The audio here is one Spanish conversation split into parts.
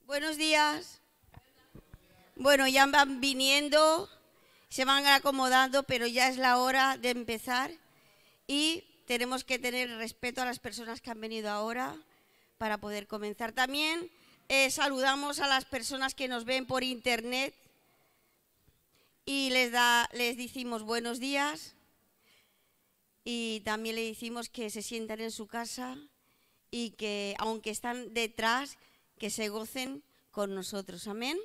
Buenos días. Bueno, ya van viniendo, se van acomodando, pero ya es la hora de empezar y tenemos que tener respeto a las personas que han venido ahora para poder comenzar. También saludamos a las personas que nos ven por internet y les decimos buenos días y también les decimos que se sientan en su casa y que aunque están detrás, que se gocen con nosotros. Amén.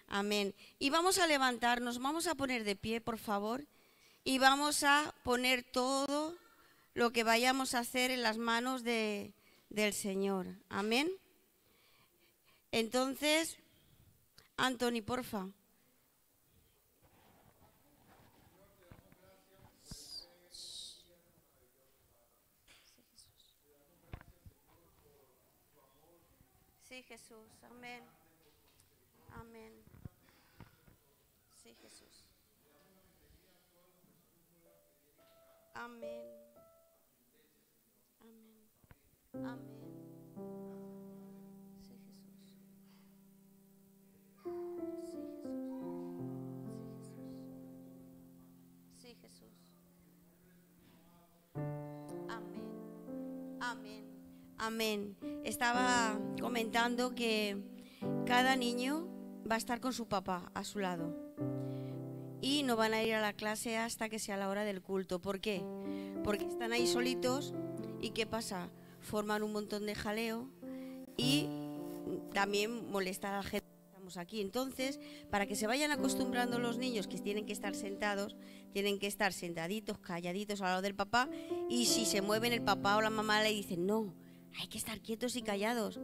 Amén. Y vamos a levantarnos, vamos a poner de pie, por favor, y vamos a poner todo lo que vayamos a hacer en las manos del Señor. Amén. Entonces, Anthony, porfa. Sí, Jesús. Amén. Amén. Sí, Jesús. Amén. Amén. Amén. Sí, Jesús. Sí, Jesús. Sí, Jesús. Amén. Amén. Amén. Estaba comentando que cada niño va a estar con su papá a su lado y no van a ir a la clase hasta que sea la hora del culto. ¿Por qué? Porque están ahí solitos y ¿qué pasa? Forman un montón de jaleo y también molesta a la gente que estamos aquí. Entonces, para que se vayan acostumbrando los niños que tienen que estar sentados, tienen que estar sentaditos, calladitos al lado del papá, y si se mueven el papá o la mamá le dicen no, hay que estar quietos y callados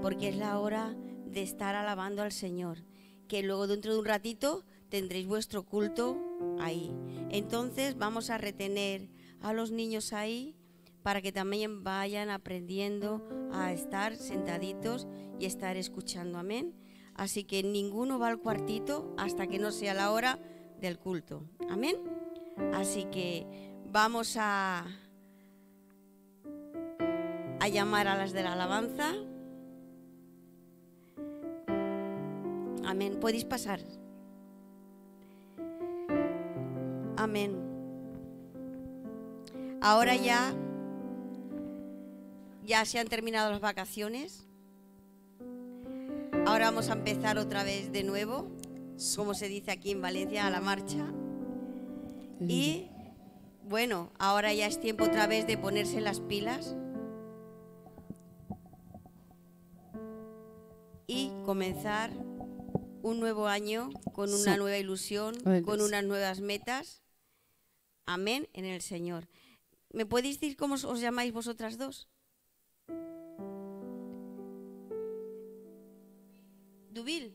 porque es la hora de estar alabando al Señor, que luego dentro de un ratito tendréis vuestro culto ahí. Entonces vamos a retener a los niños ahí para que también vayan aprendiendo a estar sentaditos y estar escuchando. Amén. Así que ninguno va al cuartito hasta que no sea la hora del culto. Amén. Así que vamos a llamar a las de la alabanza. Amén. Podéis pasar. Amén. Ahora ya se han terminado las vacaciones. Ahora vamos a empezar otra vez de nuevo, como se dice aquí en Valencia, a la marcha. Y bueno, ahora ya es tiempo otra vez de ponerse las pilas y comenzar un nuevo año con una nueva ilusión, con unas nuevas metas. Amén, en el Señor. ¿Me podéis decir cómo os llamáis vosotras dos? ¿Dubil?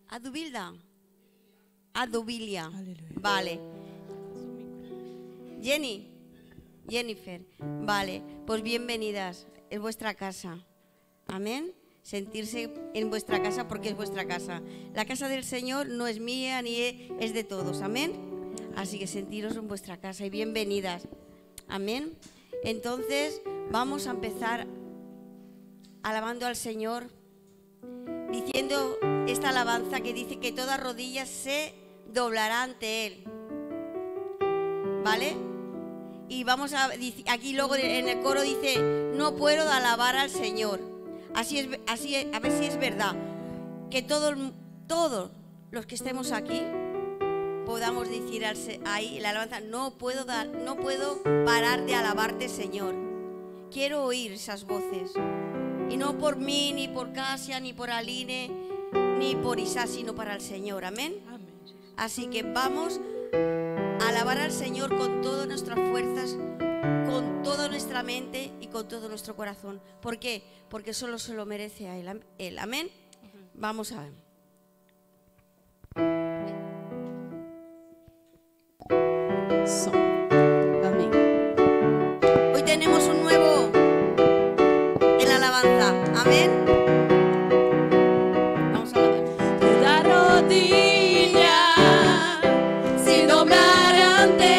¿Adubilda? Adubilia. Vale. Jennifer. Vale, pues bienvenidas. Es vuestra casa. Amén. Sentirse en vuestra casa porque es vuestra casa. La casa del Señor no es mía ni es de todos. Amén. Así que sentiros en vuestra casa y bienvenidas. Amén. Entonces vamos a empezar alabando al Señor, diciendo esta alabanza que dice que toda rodilla se doblará ante Él. ¿Vale? Y vamos a aquí luego en el coro dice no puedo alabar al Señor. Así es, a ver si es verdad que todos los que estemos aquí podamos decir ahí la alabanza, no puedo parar de alabarte, Señor. Quiero oír esas voces. Y no por mí, ni por Casia, ni por Aline, ni por Isa, sino para el Señor. Amén. Así que vamos a alabar al Señor con todas nuestras fuerzas, con toda nuestra mente y con todo nuestro corazón. ¿Por qué? Porque solo se lo merece a Él. Amén. Vamos a ver. Amén. Hoy tenemos un nuevo en la alabanza. Amén. Vamos a alabar. Toda rodilla se doblará ante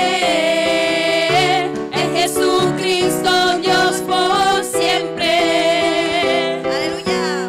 Él, es Jesucristo Dios por siempre. Aleluya.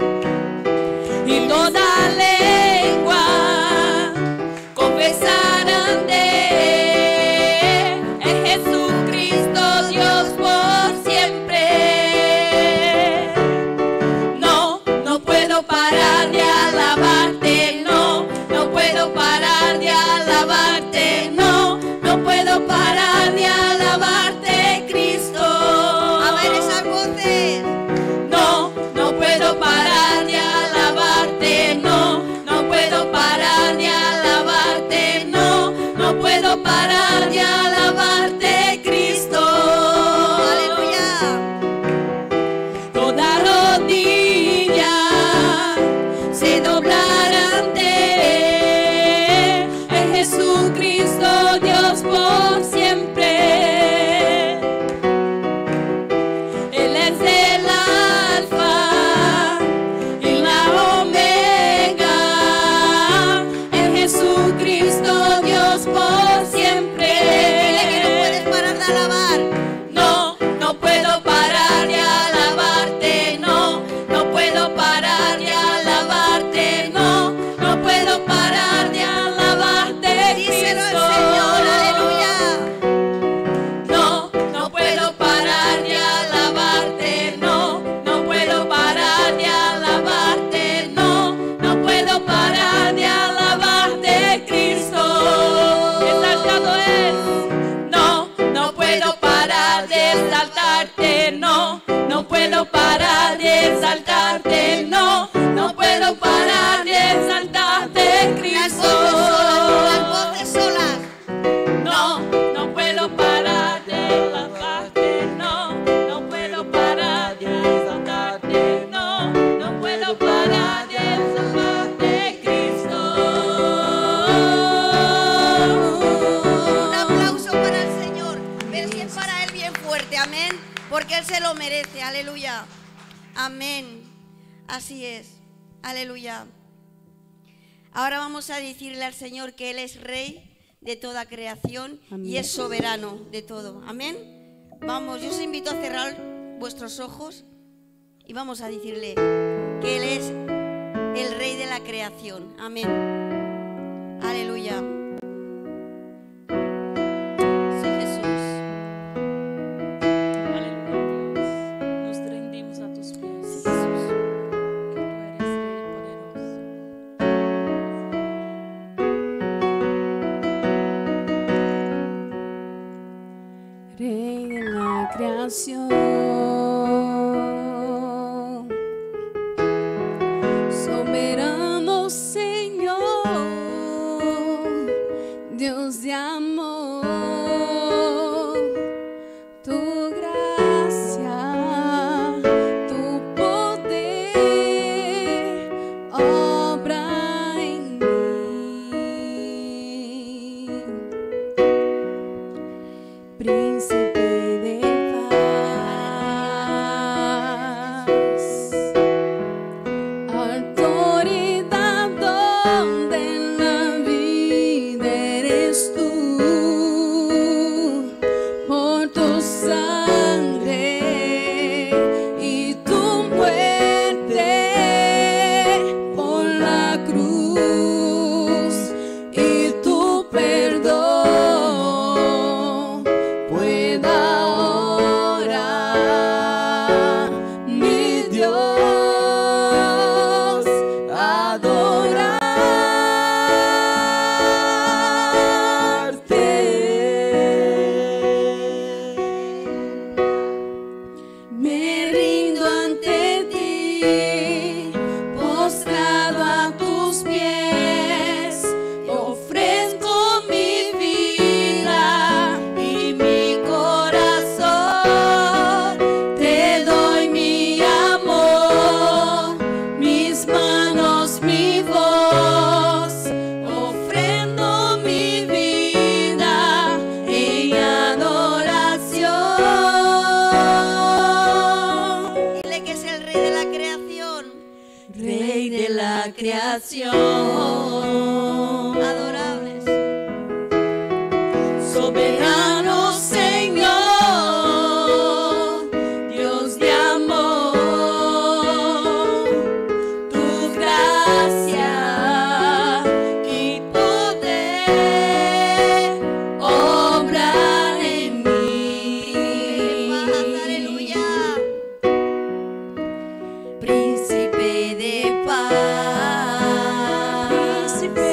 puedo parar de exaltarte, no, no puedo parar de exaltarte, no, no puedo parar de exaltarte, Cristo. Las voces solas. No, no puedo parar de exaltarte, no, no puedo parar de exaltarte, no, no puedo parar de exaltarte, Cristo. Un aplauso para el Señor, pero si es para Él bien fuerte, amén, porque Él se lo merece, aleluya, amén, así es, aleluya. Ahora vamos a decirle al Señor que Él es Rey de toda creación, amén, y es soberano de todo, amén. Vamos, yo os invito a cerrar vuestros ojos y vamos a decirle que Él es el Rey de la creación, amén, aleluya. Sí, Jesús. Aleluya, Dios. Nos rendimos a tus pies. Sí, Jesús. Que tú eres Rey poderoso. Rey de la creación, soberano Señor, Dios de amor, tu gracia, tu poder obra en mí. Príncipe de paz, autoridad donde la vida eres tú, por tu sangre y tu muerte por la cruz y tu perdón. Pueda ahora, mi Dios, adorarte. Me rindo ante ti, postrado a tus pies, ofrezco mi vida y mi corazón, te doy mi amor, mis manos, mi voz, ofrendo mi vida en adoración. Dile que es el Rey de la creación, Rey de la creación, adorables. soberano Señor, Dios de amor, tu gracia y poder obra en mí. Paz, aleluya. Príncipe de paz, Príncipe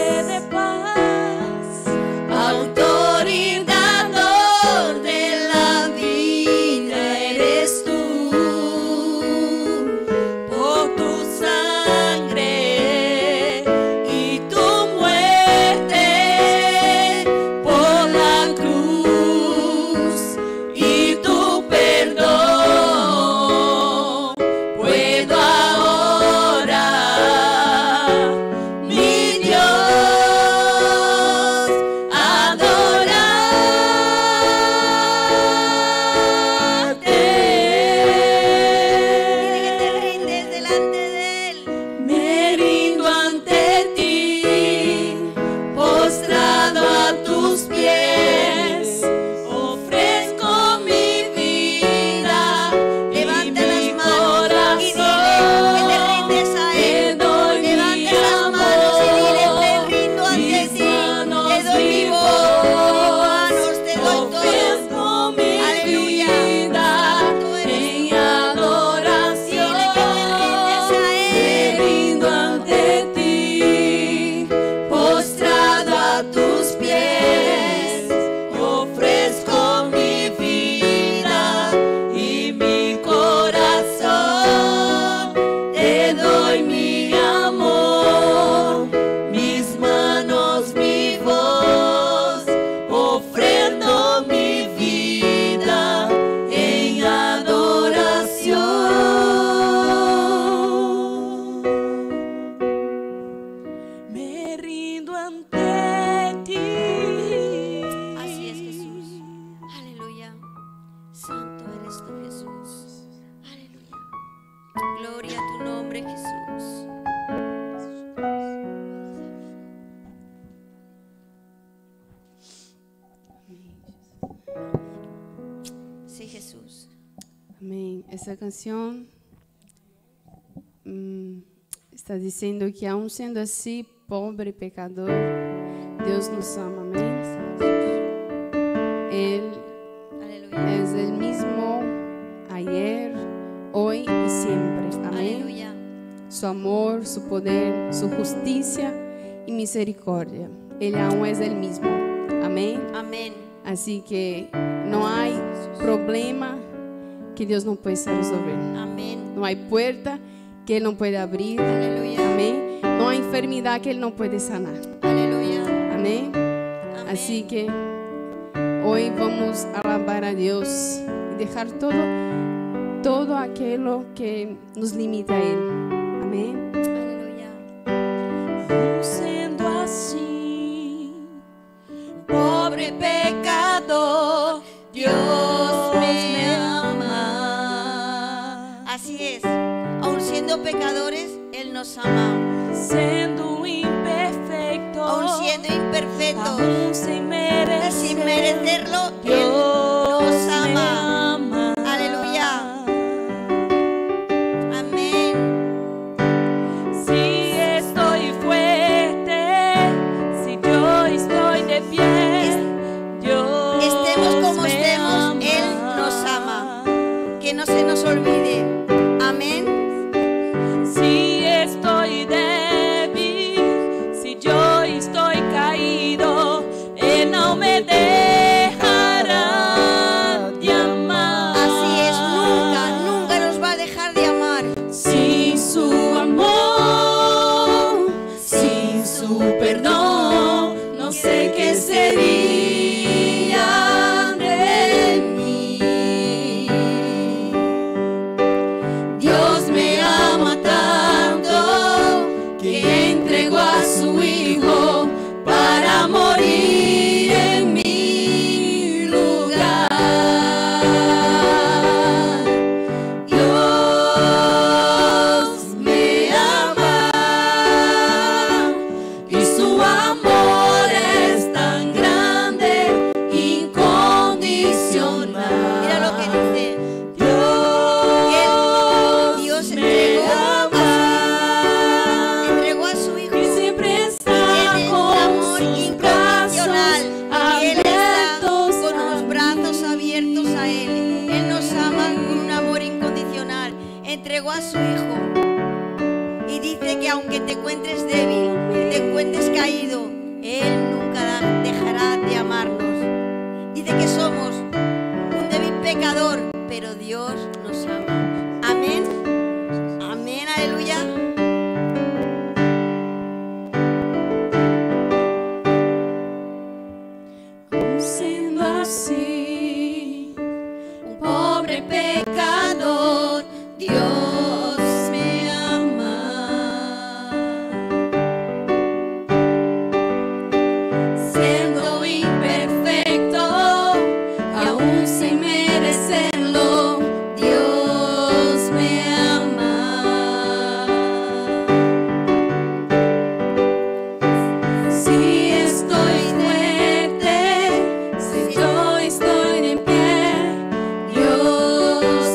Amém. Essa canção está dizendo que, aun sendo assim, pobre pecador, Deus nos ama. Amém. Él Aleluya. es el mismo ayer, hoy y siempre. Amén. Aleluya. Su amor, su poder, su justicia y misericordia. Él aún es el mismo. Amén. Amén. Así que no hay problema que Dios no pueda resolver. Amén. No hay puerta que Él no puede abrir. Aleluya. Amén. No hay enfermedad que Él no puede sanar. Aleluya. Amén. Amén. Así que hoy vamos a alabar a Dios y dejar todo aquello que nos limita a Él. Amén. Aleluya. Sendo assim, pobre pecador, Dios me ama. Así es. Aun siendo pecadores, Él nos ama. Sendo imperfeito, Aun siendo imperfectos, aún sin merecer, sin merecerlo, Él Dios nos me ama. ama. Aleluya. Amén. Si estoy fuerte, si yo estoy de pie, Dios Estemos como me estemos, ama. Él nos ama. Que no se nos olvide. Amén. Si estoy débil, si yo estoy caído, Él no me dejará de amar. Así es, nunca nos va a dejar de amar. Sin su amor, sin su perdón, no sé qué sería de mí. Dios me ama tanto que entregó a su Hijo para morir en mi lugar. Dios me ama y su amor es tan grande, incondicional. Mira lo que dice. Dios Dios me entregó a su Hijo. y siempre está Tiene un con amor sus incondicional. Y Él está abiertos con los brazos abiertos a Él. Él nos ama con un amor incondicional. Entregó a su Hijo. Y dice que aunque te encuentres débil, que te encuentres caído, Él nunca dejará de amarnos. Dice que somos un débil pecador, pero Dios nos ama. Amén. Amén, aleluya. Siendo así, un pobre pecador, Dios me ama. Siendo imperfecto, aún sin merecerlo, Dios me ama. Si estoy fuerte, si yo estoy de pie, Dios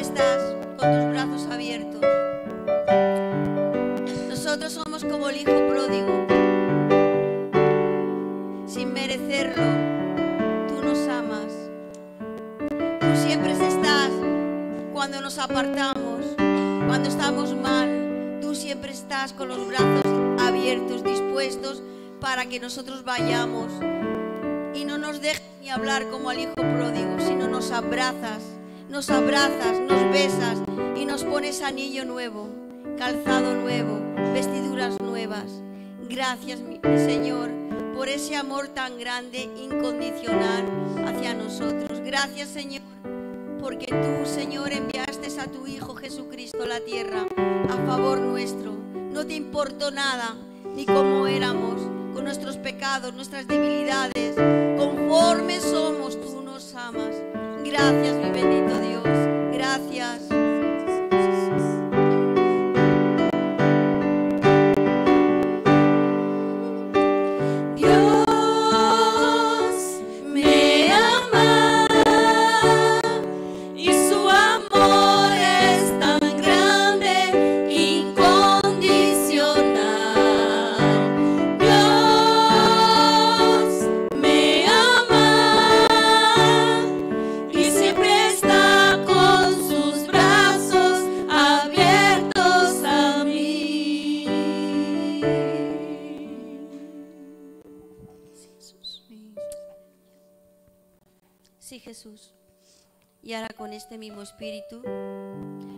siempre estás con tus brazos abiertos. Nosotros somos como el hijo pródigo. Sin merecerlo, tú nos amas. Tú siempre estás cuando nos apartamos, cuando estamos mal. Tú siempre estás con los brazos abiertos, dispuestos para que nosotros vayamos. Y no nos dejes ni hablar como al hijo pródigo, sino nos abrazas, nos besas y nos pones anillo nuevo, calzado nuevo, vestiduras nuevas. Gracias, mi Señor, por ese amor tan grande, incondicional hacia nosotros. Gracias, Señor, porque tú, Señor, enviaste a tu Hijo Jesucristo a la tierra a favor nuestro. No te importó nada, ni cómo éramos, con nuestros pecados, nuestras debilidades. Conforme somos, tú nos amas. Gracias, mi bendito Dios. Gracias. Sí, Jesús. Y ahora con este mismo espíritu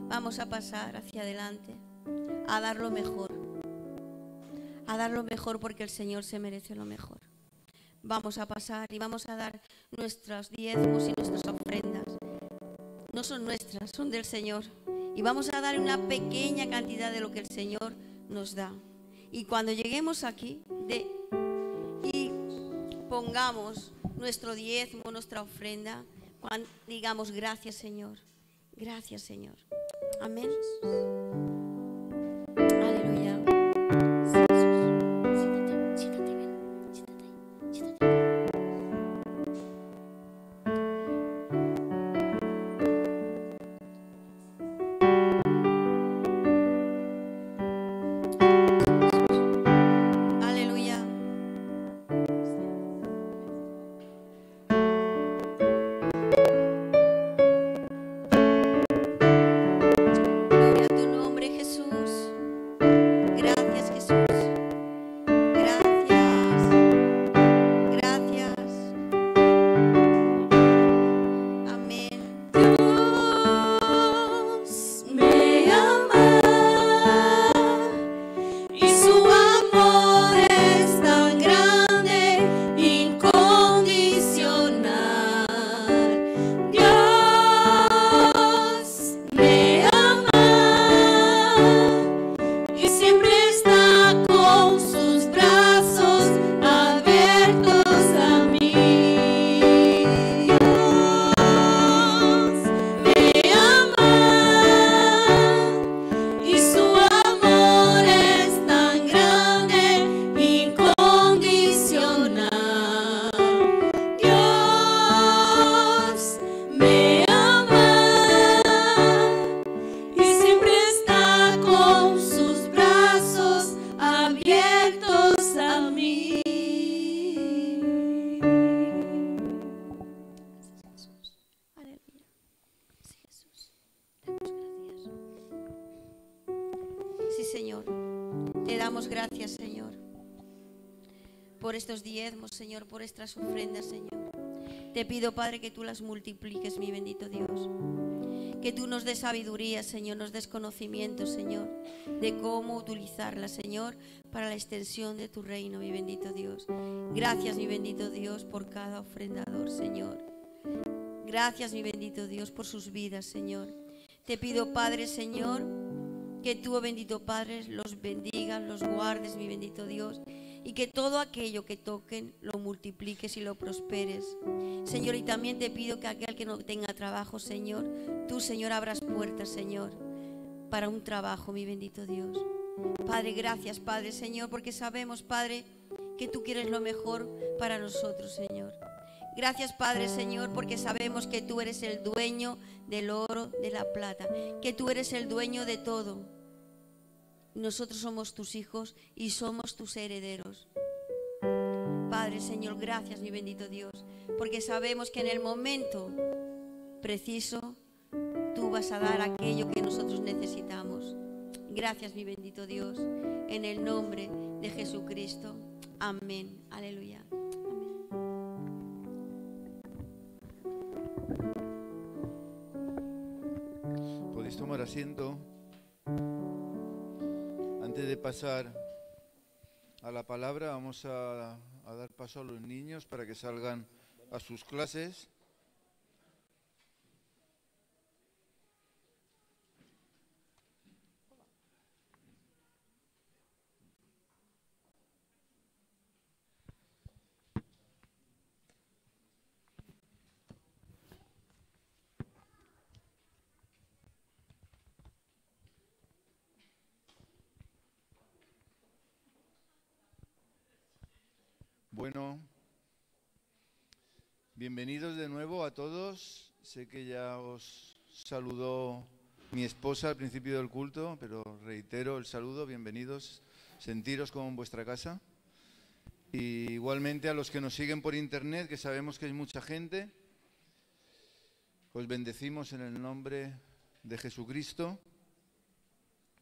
vamos a pasar hacia adelante, a dar lo mejor. A dar lo mejor porque el Señor se merece lo mejor. Vamos a pasar y vamos a dar nuestros diezmos y nuestras ofrendas. No son nuestras, son del Señor. Y vamos a dar una pequeña cantidad de lo que el Señor nos da. Y cuando lleguemos aquí y pongamos nuestro diezmo, nuestra ofrenda, cuando digamos gracias, Señor. Gracias, Señor. Amén. Aleluya. Siéntate, ven. Siéntate. Aleluya. Gloria a tu nombre, Jesús. Gracias, Jesús. Gracias. Gracias. Amén. Dios me ama y su amor es tan grande, incondicional. Dios me ama y siempre está con sus brazos abiertos a mí. Dios me ama y su amor es tan grande, incondicional. Dios me ama y siempre está con sus brazos abiertos a mí. Aleluya. Sí, Jesús. Damos gracias. Sí, Señor. Te damos gracias, Señor, por estos diezmos, Señor, por estas ofrendas, Señor. Te pido, Padre, que tú las multipliques, mi bendito Dios. Que tú nos des sabiduría, Señor, nos des conocimiento, Señor, de cómo utilizarlas, Señor, para la extensión de tu reino, mi bendito Dios. Gracias, mi bendito Dios, por cada ofrendador, Señor. Gracias, mi bendito Dios, por sus vidas, Señor. Te pido, Padre, Señor, que tú, bendito Padre, los bendigas, los guardes, mi bendito Dios, y que todo aquello que toquen lo multipliques y lo prosperes, Señor. Y también te pido que aquel que no tenga trabajo, Señor, tú, Señor, abras puertas, Señor, para un trabajo, mi bendito Dios. Padre, gracias, Padre, Señor, porque sabemos, Padre, que tú quieres lo mejor para nosotros, Señor. Gracias, Padre, Señor, porque sabemos que tú eres el dueño del oro, de la plata, que tú eres el dueño de todo. Nosotros somos tus hijos y somos tus herederos. Padre, Señor, gracias, mi bendito Dios, porque sabemos que en el momento preciso tú vas a dar aquello que nosotros necesitamos. Gracias, mi bendito Dios, en el nombre de Jesucristo. Amén. Aleluya. Podéis tomar asiento. Antes de pasar a la palabra, vamos a dar paso a los niños para que salgan a sus clases. Bueno, bienvenidos de nuevo a todos. Sé que ya os saludó mi esposa al principio del culto, pero reitero el saludo, bienvenidos, sentiros como en vuestra casa. Y igualmente a los que nos siguen por internet, que sabemos que hay mucha gente, os bendecimos en el nombre de Jesucristo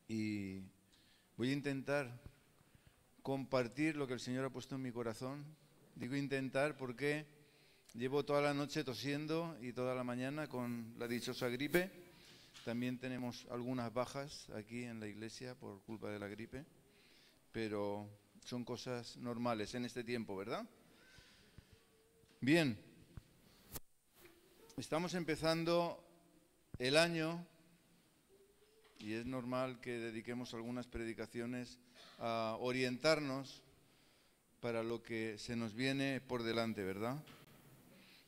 y voy a intentar compartir lo que el Señor ha puesto en mi corazón. Digo intentar porque llevo toda la noche tosiendo y toda la mañana con la dichosa gripe. También tenemos algunas bajas aquí en la iglesia por culpa de la gripe, pero son cosas normales en este tiempo, ¿verdad? Bien, estamos empezando el año y es normal que dediquemos algunas predicaciones a orientarnos para lo que se nos viene por delante, ¿verdad?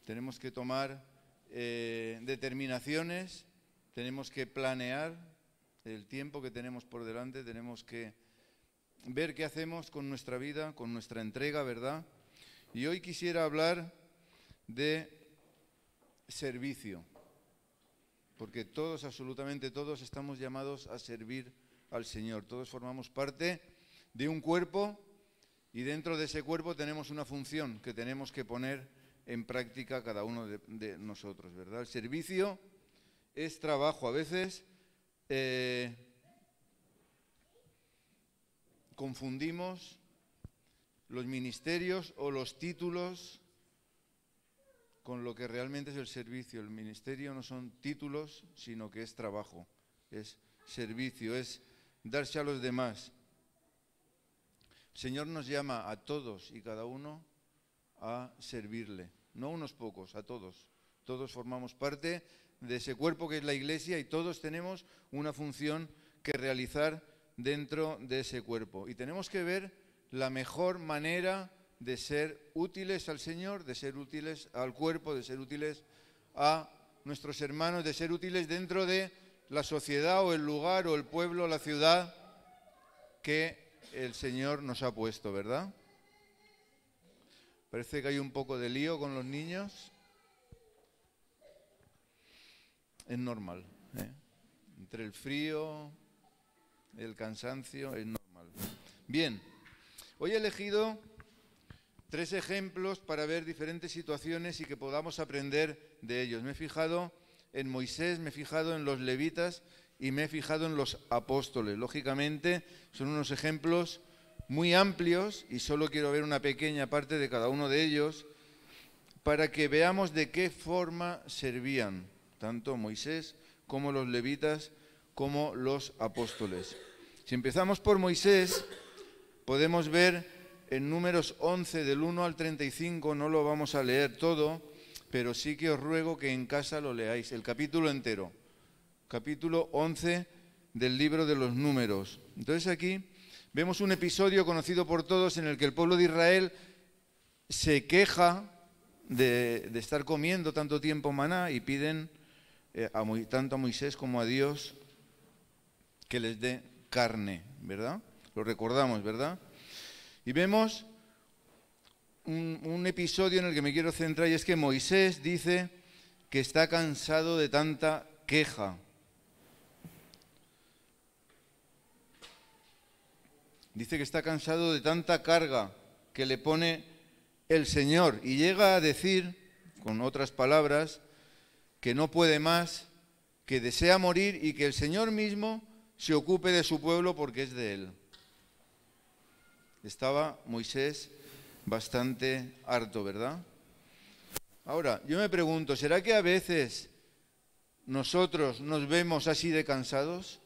Tenemos que tomar determinaciones, tenemos que planear el tiempo que tenemos por delante, tenemos que ver qué hacemos con nuestra vida, con nuestra entrega, ¿verdad? Y hoy quisiera hablar de servicio, porque todos, absolutamente todos, estamos llamados a servir al Señor. Todos formamos parte de un cuerpo y dentro de ese cuerpo tenemos una función que tenemos que poner en práctica cada uno de nosotros, ¿verdad? El servicio es trabajo. A veces confundimos los ministerios o los títulos con lo que realmente es el servicio. El ministerio no son títulos, sino que es trabajo, es servicio, es darse a los demás. El Señor nos llama a todos y cada uno a servirle, no unos pocos, a todos. Todos formamos parte de ese cuerpo que es la iglesia y todos tenemos una función que realizar dentro de ese cuerpo. Y tenemos que ver la mejor manera de ser útiles al Señor, de ser útiles al cuerpo, de ser útiles a nuestros hermanos, de ser útiles dentro de la sociedad o el lugar o el pueblo, la ciudad que el Señor nos ha puesto, ¿verdad? Parece que hay un poco de lío con los niños. Es normal, ¿eh? Entre el frío, el cansancio, es normal. Bien, hoy he elegido 3 ejemplos para ver diferentes situaciones y que podamos aprender de ellos. Me he fijado en Moisés, me he fijado en los levitas y me he fijado en los apóstoles. Lógicamente son unos ejemplos muy amplios y solo quiero ver una pequeña parte de cada uno de ellos para que veamos de qué forma servían tanto Moisés como los levitas como los apóstoles. Si empezamos por Moisés, podemos ver en Números 11 del 1 al 35, no lo vamos a leer todo, pero sí que os ruego que en casa lo leáis, el capítulo entero. Capítulo 11 del libro de los Números. Entonces aquí vemos un episodio conocido por todos en el que el pueblo de Israel se queja de estar comiendo tanto tiempo maná y piden tanto a Moisés como a Dios que les dé carne, ¿verdad? Lo recordamos, ¿verdad? Y vemos un episodio en el que me quiero centrar y es que Moisés dice que está cansado de tanta queja. Dice que está cansado de tanta carga que le pone el Señor y llega a decir, con otras palabras, que no puede más, que desea morir y que el Señor mismo se ocupe de su pueblo porque es de él. Estaba Moisés bastante harto, ¿verdad? Ahora, yo me pregunto, ¿será que a veces nosotros nos vemos así de cansados?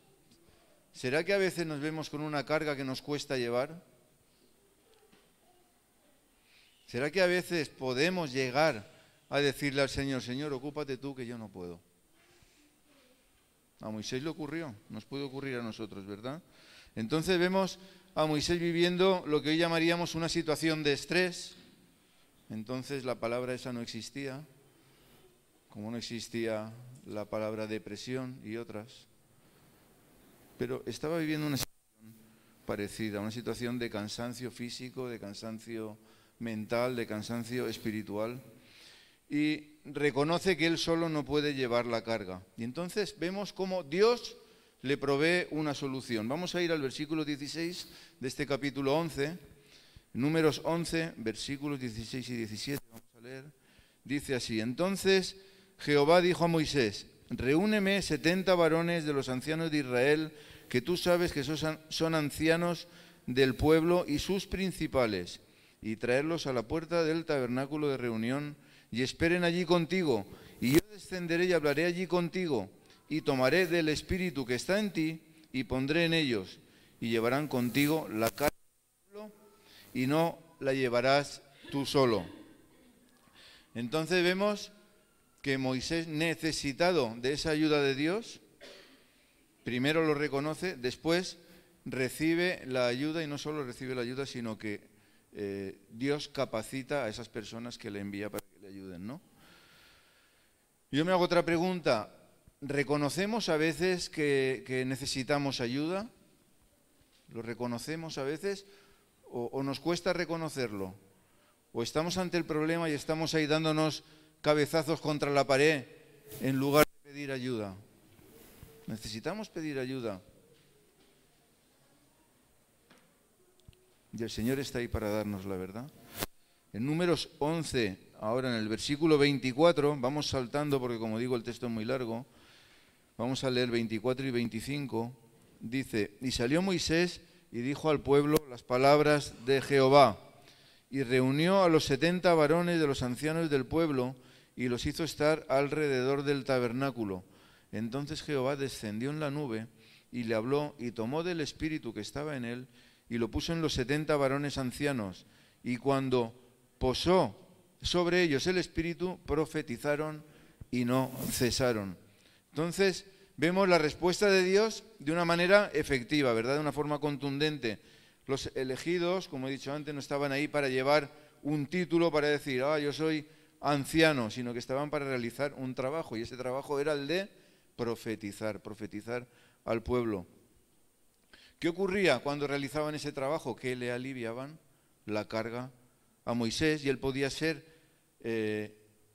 ¿Será que a veces nos vemos con una carga que nos cuesta llevar? ¿Será que a veces podemos llegar a decirle al Señor, Señor, ocúpate tú que yo no puedo? A Moisés le ocurrió, nos puede ocurrir a nosotros, ¿verdad? Entonces vemos a Moisés viviendo lo que hoy llamaríamos una situación de estrés. Entonces la palabra esa no existía, como no existía la palabra depresión y otras. Pero estaba viviendo una situación parecida, una situación de cansancio físico, de cansancio mental, de cansancio espiritual. Y reconoce que él solo no puede llevar la carga. Y entonces vemos cómo Dios le provee una solución. Vamos a ir al versículo 16 de este capítulo 11, Números 11, versículos 16 y 17, vamos a leer. Dice así: Entonces Jehová dijo a Moisés, reúneme 70 varones de los ancianos de Israel, que tú sabes que son ancianos del pueblo y sus principales, y traerlos a la puerta del tabernáculo de reunión, y esperen allí contigo, y yo descenderé y hablaré allí contigo, y tomaré del espíritu que está en ti, y pondré en ellos, y llevarán contigo la carga del pueblo, y no la llevarás tú solo. Entonces vemos que Moisés, necesitado de esa ayuda de Dios, primero lo reconoce, después recibe la ayuda, y no solo recibe la ayuda, sino que Dios capacita a esas personas que le envía para que le ayuden, ¿no? Yo me hago otra pregunta. ¿Reconocemos a veces que necesitamos ayuda? ¿Lo reconocemos a veces o nos cuesta reconocerlo? ¿O estamos ante el problema y estamos ahí dándonos cabezazos contra la pared en lugar de pedir ayuda? Necesitamos pedir ayuda. Y el Señor está ahí para darnos la verdad. En Números 11, ahora en el versículo 24, vamos saltando porque como digo el texto es muy largo, vamos a leer 24 y 25, dice: Y salió Moisés y dijo al pueblo las palabras de Jehová, y reunió a los 70 varones de los ancianos del pueblo, y los hizo estar alrededor del tabernáculo. Entonces Jehová descendió en la nube, y le habló, y tomó del espíritu que estaba en él, y lo puso en los 70 varones ancianos, y cuando posó sobre ellos el espíritu, profetizaron y no cesaron. Entonces vemos la respuesta de Dios de una manera efectiva, ¿verdad? De una forma contundente. Los elegidos, como he dicho antes, no estaban ahí para llevar un título para decir, yo soy anciano, sino que estaban para realizar un trabajo, y ese trabajo era el de profetizar al pueblo. ¿Qué ocurría cuando realizaban ese trabajo? Que le aliviaban la carga a Moisés y él podía ser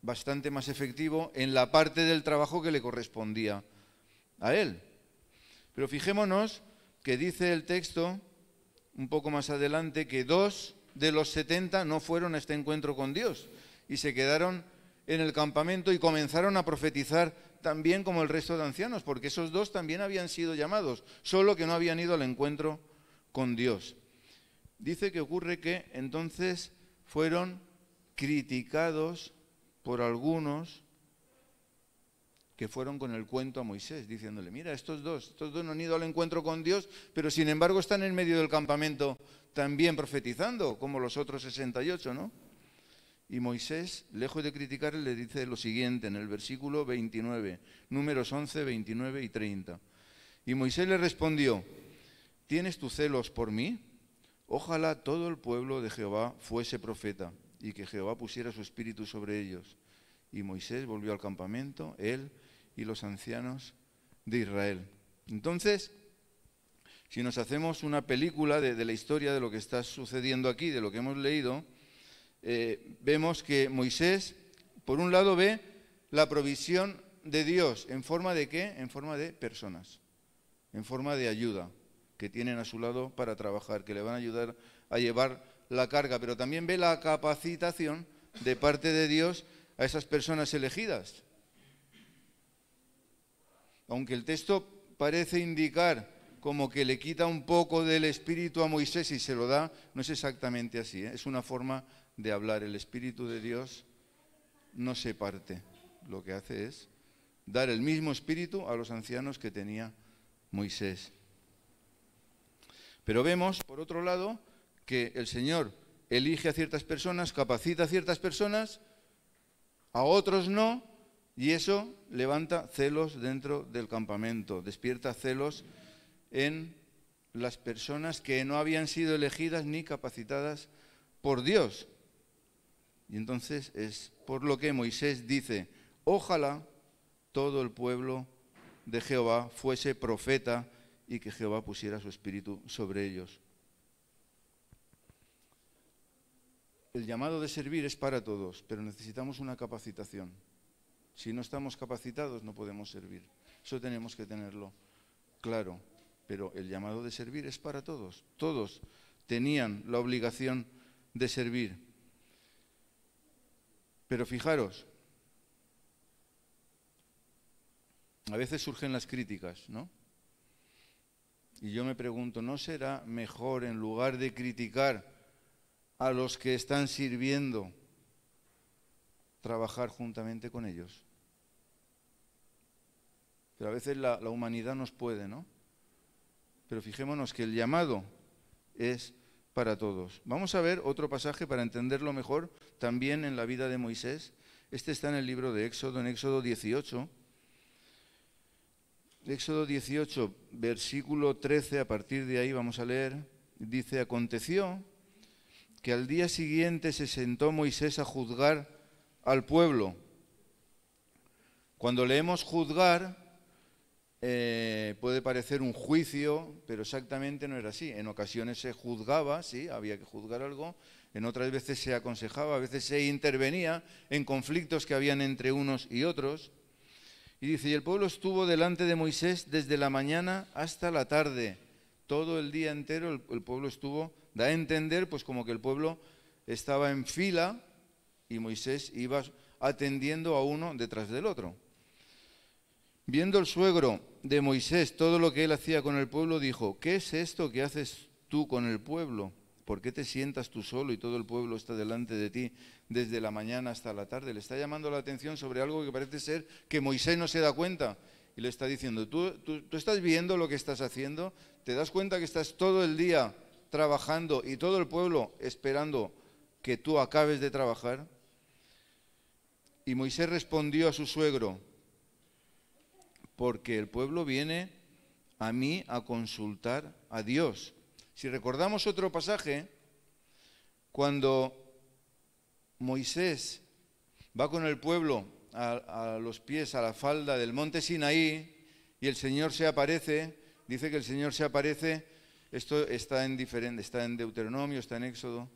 bastante más efectivo en la parte del trabajo que le correspondía a él. Pero fijémonos que dice el texto, un poco más adelante, que 2 de los 70 no fueron a este encuentro con Dios y se quedaron en el campamento y comenzaron a profetizar también como el resto de ancianos, porque esos 2 también habían sido llamados, solo que no habían ido al encuentro con Dios. Dice que ocurre que entonces fueron criticados por algunos que fueron con el cuento a Moisés, diciéndole, mira, estos dos no han ido al encuentro con Dios, pero sin embargo están en medio del campamento también profetizando, como los otros 68, ¿no? Y Moisés, lejos de criticarle, le dice lo siguiente en el versículo 29, Números 11, 29 y 30. Y Moisés le respondió, ¿tienes tus celos por mí? Ojalá todo el pueblo de Jehová fuese profeta, y que Jehová pusiera su espíritu sobre ellos. Y Moisés volvió al campamento, él y los ancianos de Israel. Entonces, si nos hacemos una película de la historia de lo que está sucediendo aquí, de lo que hemos leído, vemos que Moisés, por un lado, ve la provisión de Dios. ¿En forma de qué? En forma de personas, en forma de ayuda que tienen a su lado para trabajar, que le van a ayudar a llevar la carga, pero también ve la capacitación de parte de Dios a esas personas elegidas. Aunque el texto parece indicar como que le quita un poco del espíritu a Moisés y se lo da, no es exactamente así, ¿eh? Es una forma de hablar. El Espíritu de Dios no se parte, lo que hace es dar el mismo espíritu a los ancianos que tenía Moisés. Pero vemos, por otro lado, que el Señor elige a ciertas personas, capacita a ciertas personas, a otros no, y eso levanta celos dentro del campamento, despierta celos en las personas que no habían sido elegidas ni capacitadas por Dios. Y entonces es por lo que Moisés dice: ojalá todo el pueblo de Jehová fuese profeta y que Jehová pusiera su espíritu sobre ellos. El llamado de servir es para todos, pero necesitamos una capacitación. Si no estamos capacitados no podemos servir. Eso tenemos que tenerlo claro. Pero el llamado de servir es para todos. Todos tenían la obligación de servir. Pero fijaros, a veces surgen las críticas, ¿no? Y yo me pregunto, ¿no será mejor, en lugar de criticar a los que están sirviendo, trabajar juntamente con ellos? Pero a veces la humanidad nos puede, ¿no? Pero fijémonos que el llamado es para todos. Vamos a ver otro pasaje para entenderlo mejor, también en la vida de Moisés. Este está en el libro de Éxodo, en Éxodo 18. Éxodo 18, versículo 13, a partir de ahí vamos a leer. Dice: aconteció que al día siguiente se sentó Moisés a juzgar al pueblo. Cuando leemos juzgar, puede parecer un juicio, pero exactamente no era así. En ocasiones se juzgaba, sí, había que juzgar algo, en otras veces se aconsejaba, a veces se intervenía en conflictos que habían entre unos y otros. Y dice: y el pueblo estuvo delante de Moisés desde la mañana hasta la tarde. Todo el día entero el pueblo estuvo, da a entender pues como que el pueblo estaba en fila y Moisés iba atendiendo a uno detrás del otro. Viendo el suegro de Moisés todo lo que él hacía con el pueblo, dijo: ¿qué es esto que haces tú con el pueblo? ¿Por qué te sientas tú solo y todo el pueblo está delante de ti desde la mañana hasta la tarde? Le está llamando la atención sobre algo que parece ser que Moisés no se da cuenta. Y le está diciendo: ¿Tú estás viendo lo que estás haciendo? ¿Te das cuenta que estás todo el día trabajando y todo el pueblo esperando que tú acabes de trabajar? Y Moisés respondió a su suegro: porque el pueblo viene a mí a consultar a Dios. Si recordamos otro pasaje, cuando Moisés va con el pueblo a los pies, a la falda del monte Sinaí, y el Señor se aparece, dice que el Señor se aparece, esto está en Deuteronomio, está en Éxodo,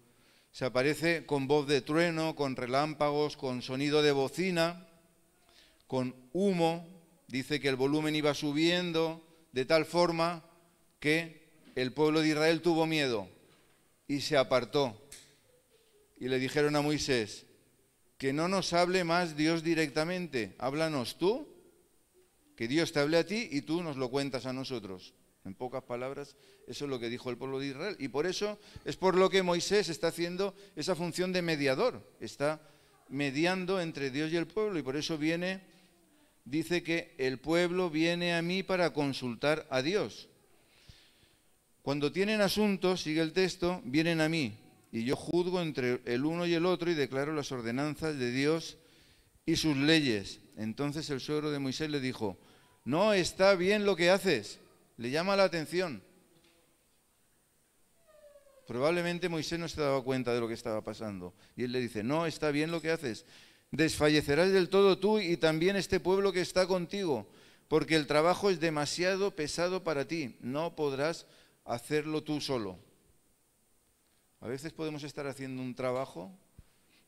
se aparece con voz de trueno, con relámpagos, con sonido de bocina, con humo. Dice que el volumen iba subiendo de tal forma que el pueblo de Israel tuvo miedo y se apartó. Y le dijeron a Moisés: que no nos hable más Dios directamente, háblanos tú, que Dios te hable a ti y tú nos lo cuentas a nosotros. En pocas palabras, eso es lo que dijo el pueblo de Israel. Y por eso es por lo que Moisés está haciendo esa función de mediador, está mediando entre Dios y el pueblo, y por eso dice que el pueblo viene a mí para consultar a Dios. Cuando tienen asuntos, sigue el texto, vienen a mí, y yo juzgo entre el uno y el otro y declaro las ordenanzas de Dios y sus leyes. Entonces el suegro de Moisés le dijo: no está bien lo que haces. Le llama la atención. Probablemente Moisés no se daba cuenta de lo que estaba pasando. Y él le dice: no está bien lo que haces. Desfallecerás del todo tú y también este pueblo que está contigo, porque el trabajo es demasiado pesado para ti, no podrás hacerlo tú solo. A veces podemos estar haciendo un trabajo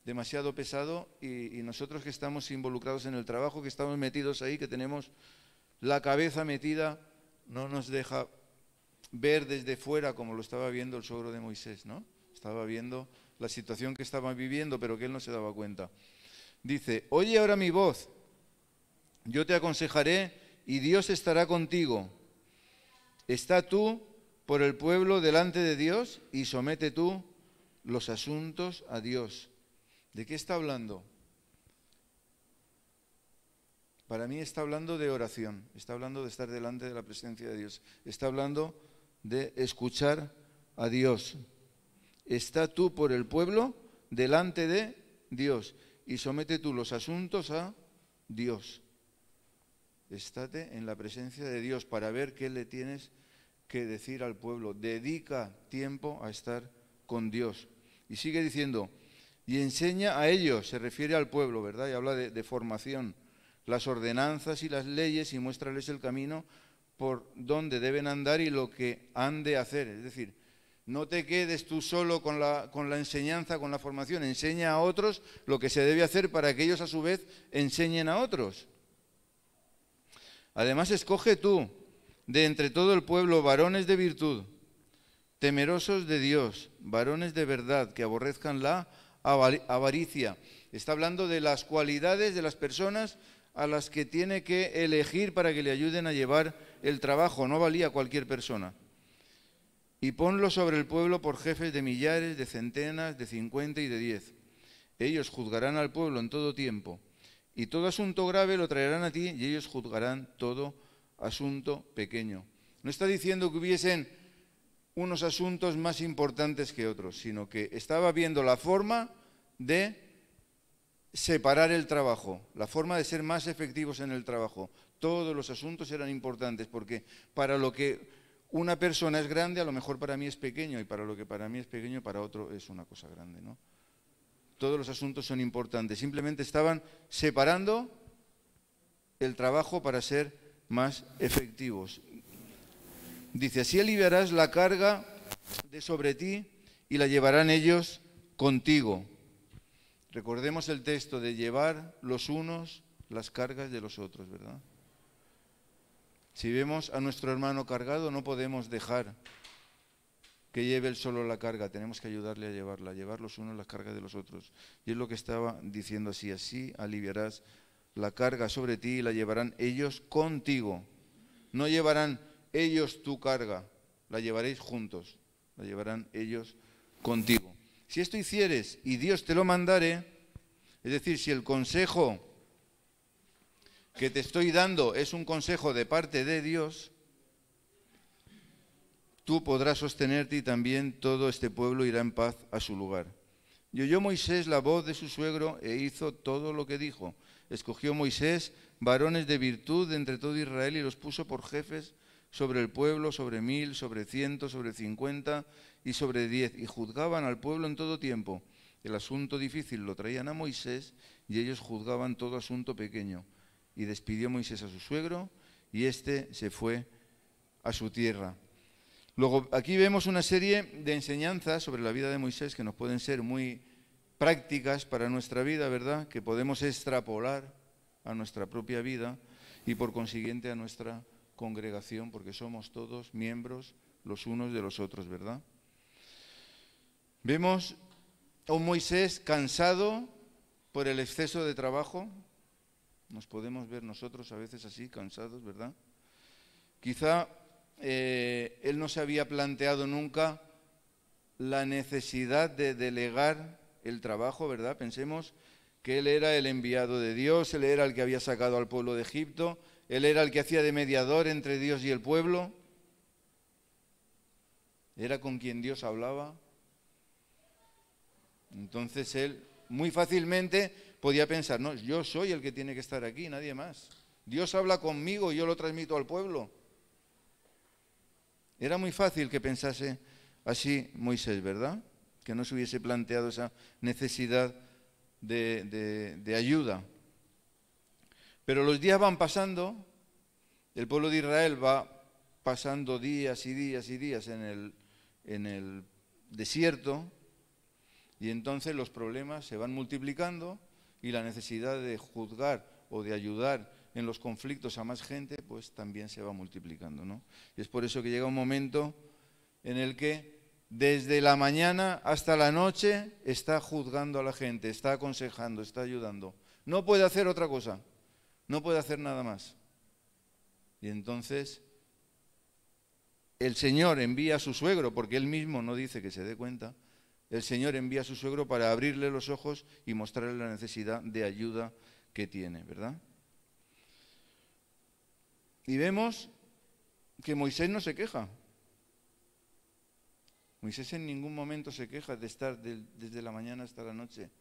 demasiado pesado y nosotros que estamos involucrados en el trabajo, que estamos metidos ahí, que tenemos la cabeza metida, no nos deja ver desde fuera como lo estaba viendo el suegro de Moisés, ¿no? Estaba viendo la situación que estaba viviendo, pero que él no se daba cuenta. Dice, oye ahora mi voz, yo te aconsejaré y Dios estará contigo. Está tú por el pueblo delante de Dios y somete tú los asuntos a Dios. ¿De qué está hablando? Para mí está hablando de oración, está hablando de estar delante de la presencia de Dios, está hablando de escuchar a Dios. Está tú por el pueblo delante de Dios y somete tú los asuntos a Dios. Estate en la presencia de Dios para ver qué le tienes que decir al pueblo. Dedica tiempo a estar con Dios. Y sigue diciendo, y enseña a ellos, se refiere al pueblo, ¿verdad? Y habla de formación, las ordenanzas y las leyes y muéstrales el camino por donde deben andar y lo que han de hacer. Es decir, no te quedes tú solo con la enseñanza, con la formación. Enseña a otros lo que se debe hacer para que ellos a su vez enseñen a otros. Además, escoge tú de entre todo el pueblo varones de virtud, temerosos de Dios, varones de verdad, que aborrezcan la avaricia. Está hablando de las cualidades de las personas a las que tiene que elegir para que le ayuden a llevar el trabajo. No valía cualquier persona. Y ponlo sobre el pueblo por jefes de millares, de centenas, de 50 y de 10. Ellos juzgarán al pueblo en todo tiempo. Y todo asunto grave lo traerán a ti y ellos juzgarán todo asunto pequeño. No está diciendo que hubiesen unos asuntos más importantes que otros, sino que estaba viendo la forma de separar el trabajo, la forma de ser más efectivos en el trabajo. Todos los asuntos eran importantes porque para lo que una persona es grande, a lo mejor para mí es pequeño y para lo que para mí es pequeño, para otro es una cosa grande, ¿no? Todos los asuntos son importantes. Simplemente estaban separando el trabajo para ser más efectivos. Dice, así aliviarás la carga de sobre ti y la llevarán ellos contigo. Recordemos el texto de llevar los unos las cargas de los otros, ¿verdad? Si vemos a nuestro hermano cargado, no podemos dejar que lleve él solo la carga, tenemos que ayudarle a llevarla, llevar los unos las cargas de los otros. Y es lo que estaba diciendo así, así aliviarás la carga sobre ti y la llevarán ellos contigo. No llevarán ellos tu carga, la llevaréis juntos, la llevarán ellos contigo. Si esto hicieres y Dios te lo mandare, es decir, si el consejo que te estoy dando es un consejo de parte de Dios, tú podrás sostenerte y también todo este pueblo irá en paz a su lugar. Y oyó Moisés la voz de su suegro e hizo todo lo que dijo. Escogió Moisés varones de virtud de entre todo Israel y los puso por jefes sobre el pueblo, sobre 1000, sobre 100, sobre 50 y sobre 10. Y juzgaban al pueblo en todo tiempo. El asunto difícil lo traían a Moisés y ellos juzgaban todo asunto pequeño. Y despidió Moisés a su suegro y éste se fue a su tierra. Luego, aquí vemos una serie de enseñanzas sobre la vida de Moisés que nos pueden ser muy prácticas para nuestra vida, ¿verdad? Que podemos extrapolar a nuestra propia vida y por consiguiente a nuestra congregación, porque somos todos miembros los unos de los otros, ¿verdad? Vemos a un Moisés cansado por el exceso de trabajo. Nos podemos ver nosotros a veces así, cansados, ¿verdad? Quizá él no se había planteado nunca la necesidad de delegar el trabajo, ¿verdad? Pensemos que él era el enviado de Dios, él era el que había sacado al pueblo de Egipto, él era el que hacía de mediador entre Dios y el pueblo, era con quien Dios hablaba. Entonces él muy fácilmente podía pensar, no, yo soy el que tiene que estar aquí, nadie más. Dios habla conmigo y yo lo transmito al pueblo. Era muy fácil que pensase así Moisés, ¿verdad? Que no se hubiese planteado esa necesidad de ayuda. Pero los días van pasando, el pueblo de Israel va pasando días y días y días en el desierto, Y entonces los problemas se van multiplicando y la necesidad de juzgar o de ayudar en los conflictos a más gente, pues también se va multiplicando, ¿no? Y es por eso que llega un momento en el que desde la mañana hasta la noche está juzgando a la gente, está aconsejando, está ayudando. No puede hacer otra cosa, no puede hacer nada más. Y entonces el Señor envía a su suegro, porque él mismo no dice que se dé cuenta, el Señor envía a su suegro para abrirle los ojos y mostrarle la necesidad de ayuda que tiene, ¿verdad? Y vemos que Moisés no se queja. Moisés en ningún momento se queja de estar desde la mañana hasta la noche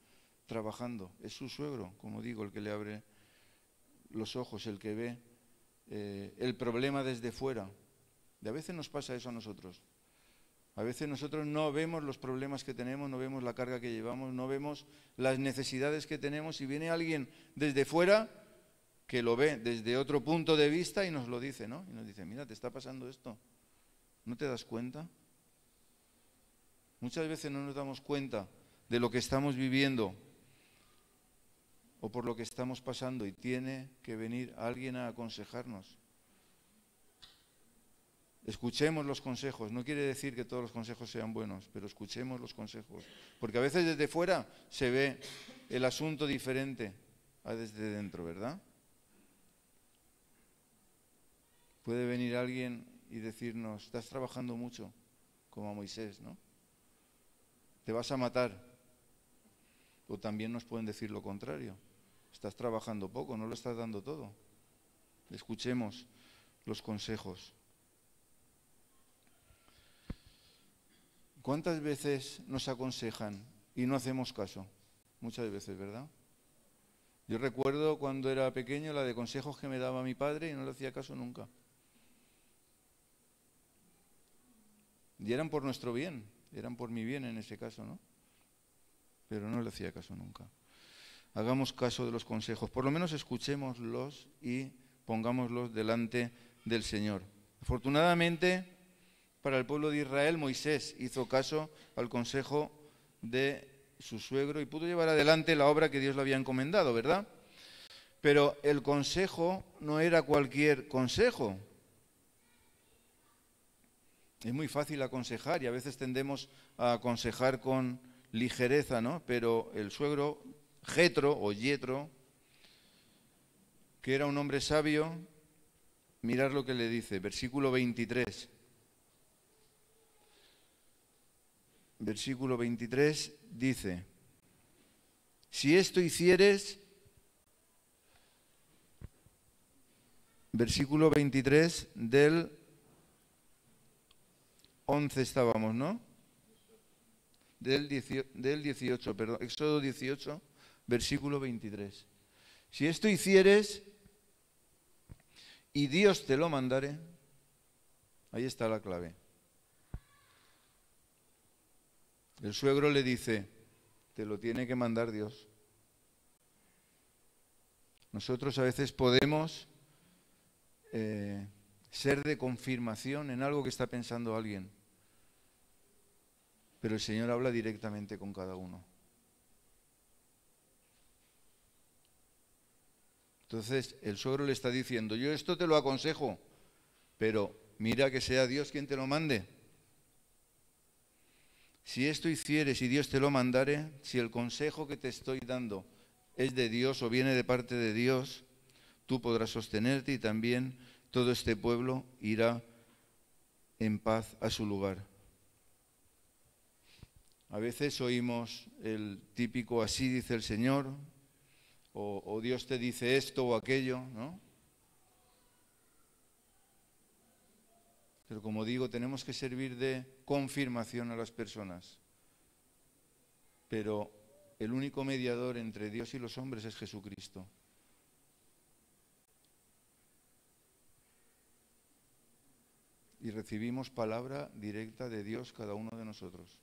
trabajando. Es su suegro, como digo, el que le abre los ojos, el que ve el problema desde fuera. Y a veces nos pasa eso a nosotros. A veces nosotros no vemos los problemas que tenemos, no vemos la carga que llevamos, no vemos las necesidades que tenemos y viene alguien desde fuera que lo ve desde otro punto de vista y nos lo dice, ¿no? Y nos dice, mira, te está pasando esto. ¿No te das cuenta? Muchas veces no nos damos cuenta de lo que estamos viviendo o por lo que estamos pasando y tiene que venir alguien a aconsejarnos. Escuchemos los consejos, no quiere decir que todos los consejos sean buenos, pero escuchemos los consejos, porque a veces desde fuera se ve el asunto diferente a desde dentro, ¿verdad? Puede venir alguien y decirnos, estás trabajando mucho, como a Moisés, ¿no? Te vas a matar. O también nos pueden decir lo contrario, estás trabajando poco, no lo estás dando todo. Escuchemos los consejos. ¿Cuántas veces nos aconsejan y no hacemos caso? Muchas veces, ¿verdad? Yo recuerdo cuando era pequeño la de consejos que me daba mi padre y no le hacía caso nunca. Y eran por nuestro bien, eran por mi bien en ese caso, ¿no? Pero no le hacía caso nunca. Hagamos caso de los consejos, por lo menos escuchémoslos y pongámoslos delante del Señor. Afortunadamente, para el pueblo de Israel, Moisés hizo caso al consejo de su suegro y pudo llevar adelante la obra que Dios le había encomendado, ¿verdad? Pero el consejo no era cualquier consejo. Es muy fácil aconsejar y a veces tendemos a aconsejar con ligereza, ¿no? Pero el suegro Jetro o Yetro, que era un hombre sabio, mirad lo que le dice, versículo 23. Versículo 23 dice, si esto hicieres, versículo 23 del 11 estábamos, ¿no? Del 18, perdón, Éxodo 18, versículo 23. Si esto hicieres y Dios te lo mandare, ahí está la clave. El suegro le dice, te lo tiene que mandar Dios. Nosotros a veces podemos ser de confirmación en algo que está pensando alguien, pero el Señor habla directamente con cada uno. Entonces el suegro le está diciendo, yo esto te lo aconsejo, pero mira que sea Dios quien te lo mande. Si esto hicieres y Dios te lo mandare, si el consejo que te estoy dando es de Dios o viene de parte de Dios, tú podrás sostenerte y también todo este pueblo irá en paz a su lugar. A veces oímos el típico así dice el Señor, o Dios te dice esto o aquello, ¿no? Pero como digo, tenemos que servir de confirmación a las personas. Pero el único mediador entre Dios y los hombres es Jesucristo. Y recibimos palabra directa de Dios cada uno de nosotros.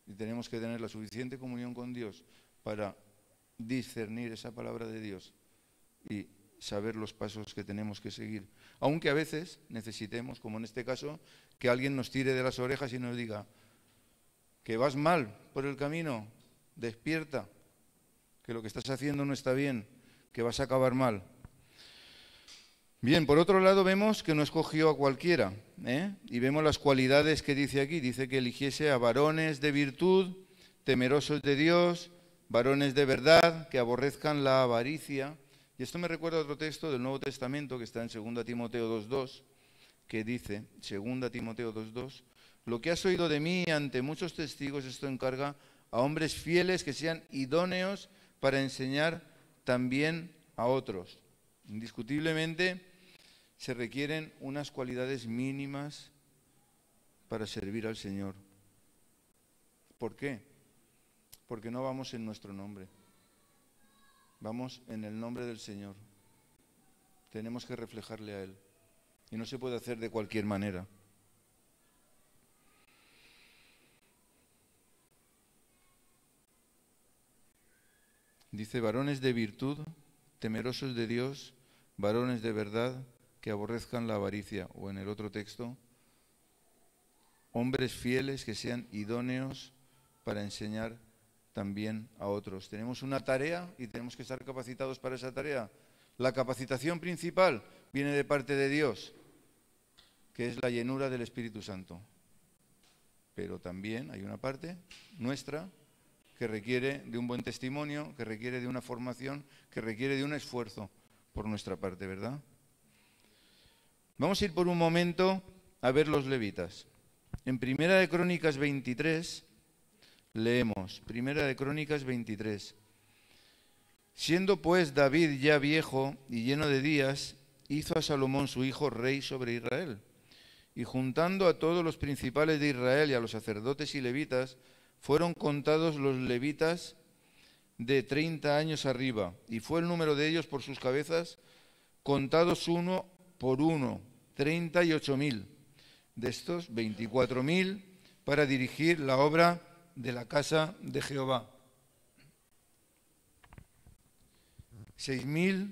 Y tenemos que tener la suficiente comunión con Dios para discernir esa palabra de Dios y saber los pasos que tenemos que seguir. Aunque a veces necesitemos, como en este caso, que alguien nos tire de las orejas y nos diga, que vas mal por el camino, despierta, que lo que estás haciendo no está bien, que vas a acabar mal. Bien, por otro lado vemos que no escogió a cualquiera, y vemos las cualidades que dice aquí. Dice que eligiese a varones de virtud, temerosos de Dios, varones de verdad, que aborrezcan la avaricia. Y esto me recuerda a otro texto del Nuevo Testamento que está en 2 Timoteo 2:2, que dice, 2 Timoteo 2:2, lo que has oído de mí ante muchos testigos, esto encarga a hombres fieles que sean idóneos para enseñar también a otros. Indiscutiblemente se requieren unas cualidades mínimas para servir al Señor. ¿Por qué? Porque no vamos en nuestro nombre, vamos en el nombre del Señor. Tenemos que reflejarle a Él y no se puede hacer de cualquier manera. Dice, varones de virtud, temerosos de Dios, varones de verdad, que aborrezcan la avaricia. O en el otro texto, hombres fieles que sean idóneos para enseñar también a otros. Tenemos una tarea y tenemos que estar capacitados para esa tarea. La capacitación principal viene de parte de Dios, que es la llenura del Espíritu Santo. Pero también hay una parte nuestra que requiere de un buen testimonio, que requiere de una formación, que requiere de un esfuerzo por nuestra parte, ¿verdad? Vamos a ir por un momento a ver los levitas. En Primera de Crónicas 23 leemos, Primera de Crónicas 23. Siendo pues David ya viejo y lleno de días, hizo a Salomón su hijo rey sobre Israel. Y juntando a todos los principales de Israel y a los sacerdotes y levitas, fueron contados los levitas de 30 años arriba, y fue el número de ellos por sus cabezas, contados uno por uno, 38.000. De estos, 24.000 para dirigir la obra de la casa de Jehová. 6.000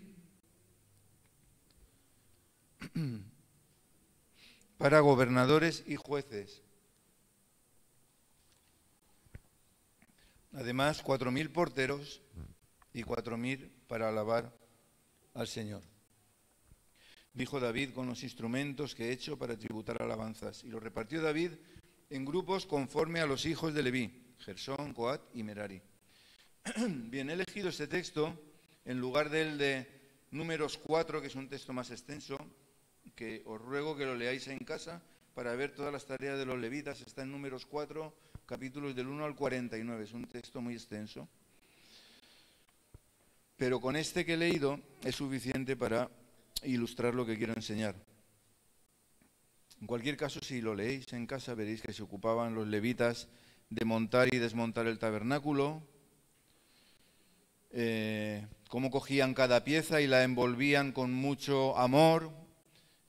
para gobernadores y jueces. Además, 4.000 porteros y 4.000 para alabar al Señor. Dijo David, con los instrumentos que he hecho para tributar alabanzas. Y lo repartió David en grupos conforme a los hijos de Leví, Gersón, Coat y Merari. Bien, he elegido este texto en lugar del de Números 4, que es un texto más extenso, que os ruego que lo leáis en casa para ver todas las tareas de los levitas. Está en Números 4, capítulos del 1 al 49. Es un texto muy extenso. Pero con este que he leído es suficiente para ilustrar lo que quiero enseñar. En cualquier caso, si lo leéis en casa, veréis que se ocupaban los levitas de montar y desmontar el tabernáculo, cómo cogían cada pieza y la envolvían con mucho amor.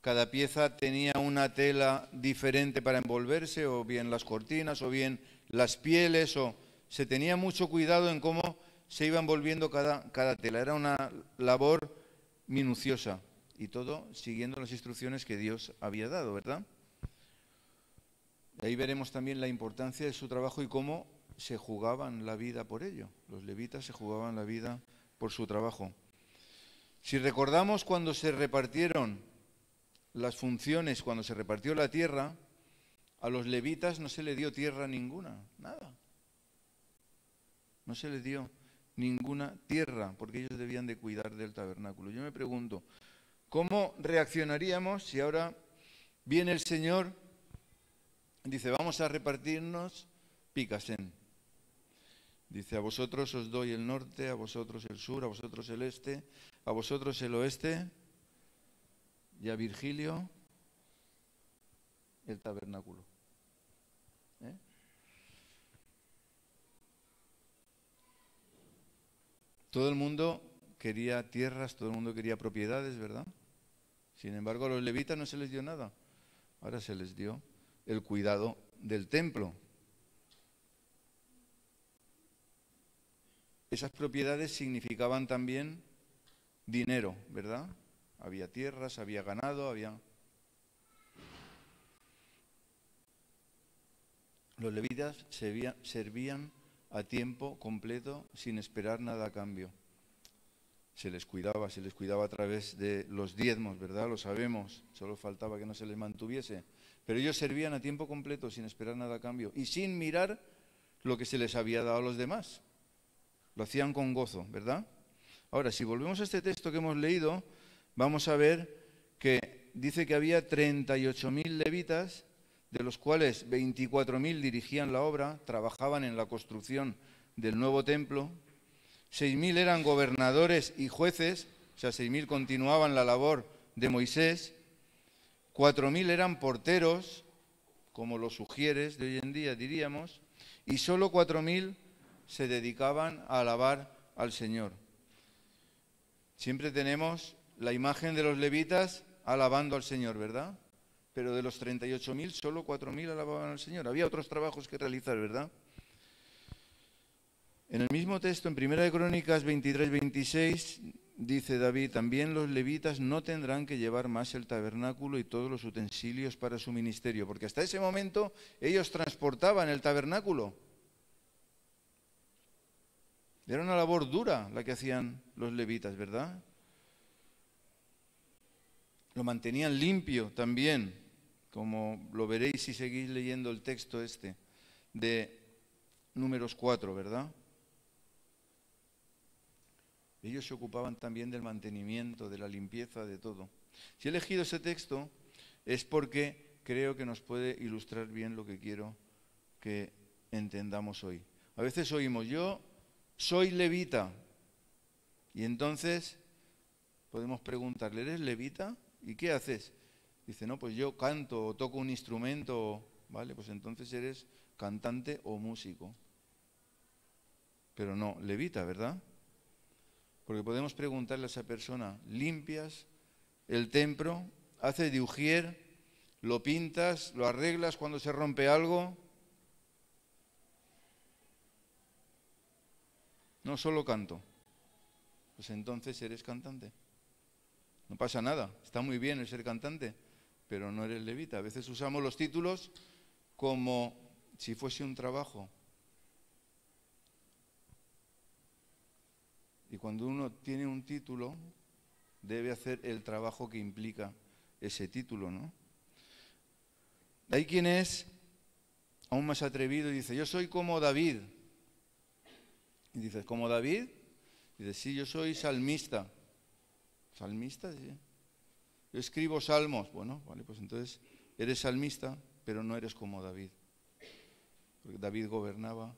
Cada pieza tenía una tela diferente para envolverse, o bien las cortinas, o bien las pieles, o se tenía mucho cuidado en cómo se iba envolviendo cada tela. Era una labor minuciosa. Y todo siguiendo las instrucciones que Dios había dado, ¿verdad? Ahí veremos también la importancia de su trabajo y cómo se jugaban la vida por ello. Los levitas se jugaban la vida por su trabajo. Si recordamos cuando se repartieron las funciones, cuando se repartió la tierra, a los levitas no se le dio tierra ninguna, nada. No se les dio ninguna tierra, porque ellos debían de cuidar del tabernáculo. Yo me pregunto, ¿cómo reaccionaríamos si ahora viene el Señor y dice, vamos a repartirnos Picasen? Dice, a vosotros os doy el norte, a vosotros el sur, a vosotros el este, a vosotros el oeste, y a Virgilio el tabernáculo. Todo el mundo quería tierras, todo el mundo quería propiedades, ¿verdad? Sin embargo, a los levitas no se les dio nada. Ahora se les dio el cuidado del templo. Esas propiedades significaban también dinero, ¿verdad? Había tierras, había ganado, había... Los levitas servían a tiempo completo sin esperar nada a cambio. Se les cuidaba a través de los diezmos, ¿verdad? Lo sabemos, solo faltaba que no se les mantuviese. Pero ellos servían a tiempo completo sin esperar nada a cambio y sin mirar lo que se les había dado a los demás. Lo hacían con gozo, ¿verdad? Ahora, si volvemos a este texto que hemos leído, vamos a ver que dice que había 38.000 levitas, de los cuales 24.000 dirigían la obra, trabajaban en la construcción del nuevo templo, 6.000 eran gobernadores y jueces, o sea, 6.000 continuaban la labor de Moisés, 4.000 eran porteros, como los sugieres de hoy en día diríamos, y solo 4.000 se dedicaban a alabar al Señor. Siempre tenemos la imagen de los levitas alabando al Señor, ¿verdad? Pero de los 38.000, solo 4.000 alababan al Señor. Había otros trabajos que realizar, ¿verdad? En el mismo texto, en 1 de Crónicas 23-26, dice David, también los levitas no tendrán que llevar más el tabernáculo y todos los utensilios para su ministerio, porque hasta ese momento ellos transportaban el tabernáculo. Era una labor dura la que hacían los levitas, ¿verdad? Lo mantenían limpio también, como lo veréis si seguís leyendo el texto este de Números 4, ¿verdad? Ellos se ocupaban también del mantenimiento, de la limpieza, de todo. Si he elegido ese texto es porque creo que nos puede ilustrar bien lo que quiero que entendamos hoy. A veces oímos, yo soy levita, y entonces podemos preguntarle, ¿eres levita? ¿Y qué haces? Dice, no, pues yo canto o toco un instrumento, vale, pues entonces eres cantante o músico. Pero no, levita, ¿verdad? Porque podemos preguntarle a esa persona, ¿limpias el templo? ¿Haces de ujier? ¿Lo pintas? ¿Lo arreglas cuando se rompe algo? No, solo canto. Pues entonces eres cantante. No pasa nada, está muy bien el ser cantante, pero no eres levita. A veces usamos los títulos como si fuese un trabajo. Y cuando uno tiene un título, debe hacer el trabajo que implica ese título, ¿no? Hay quien es aún más atrevido y dice, yo soy como David. Y dices, ¿como David? Y dices, sí, yo soy salmista. ¿Salmista? Sí. Yo escribo salmos. Bueno, vale, pues entonces eres salmista, pero no eres como David. Porque David gobernaba,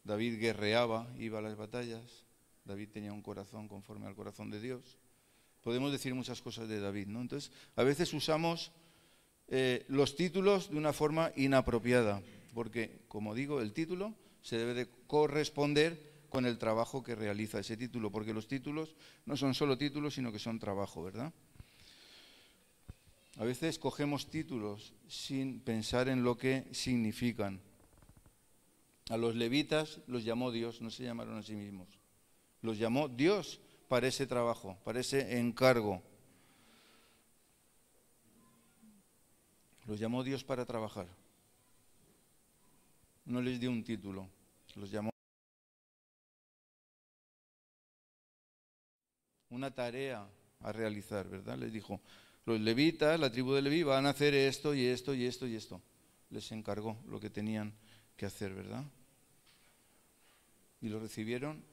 David guerreaba, iba a las batallas, David tenía un corazón conforme al corazón de Dios. Podemos decir muchas cosas de David, ¿no? Entonces, a veces usamos los títulos de una forma inapropiada, porque, como digo, el título se debe de corresponder con el trabajo que realiza ese título, porque los títulos no son solo títulos, sino que son trabajo, ¿verdad? A veces cogemos títulos sin pensar en lo que significan. A los levitas los llamó Dios, no se llamaron a sí mismos. Los llamó Dios para ese trabajo, para ese encargo. Los llamó Dios para trabajar. No les dio un título, los llamó. Una tarea a realizar, ¿verdad? Les dijo, los levitas, la tribu de Leví, van a hacer esto y esto y esto y esto. Les encargó lo que tenían que hacer, ¿verdad? Y lo recibieron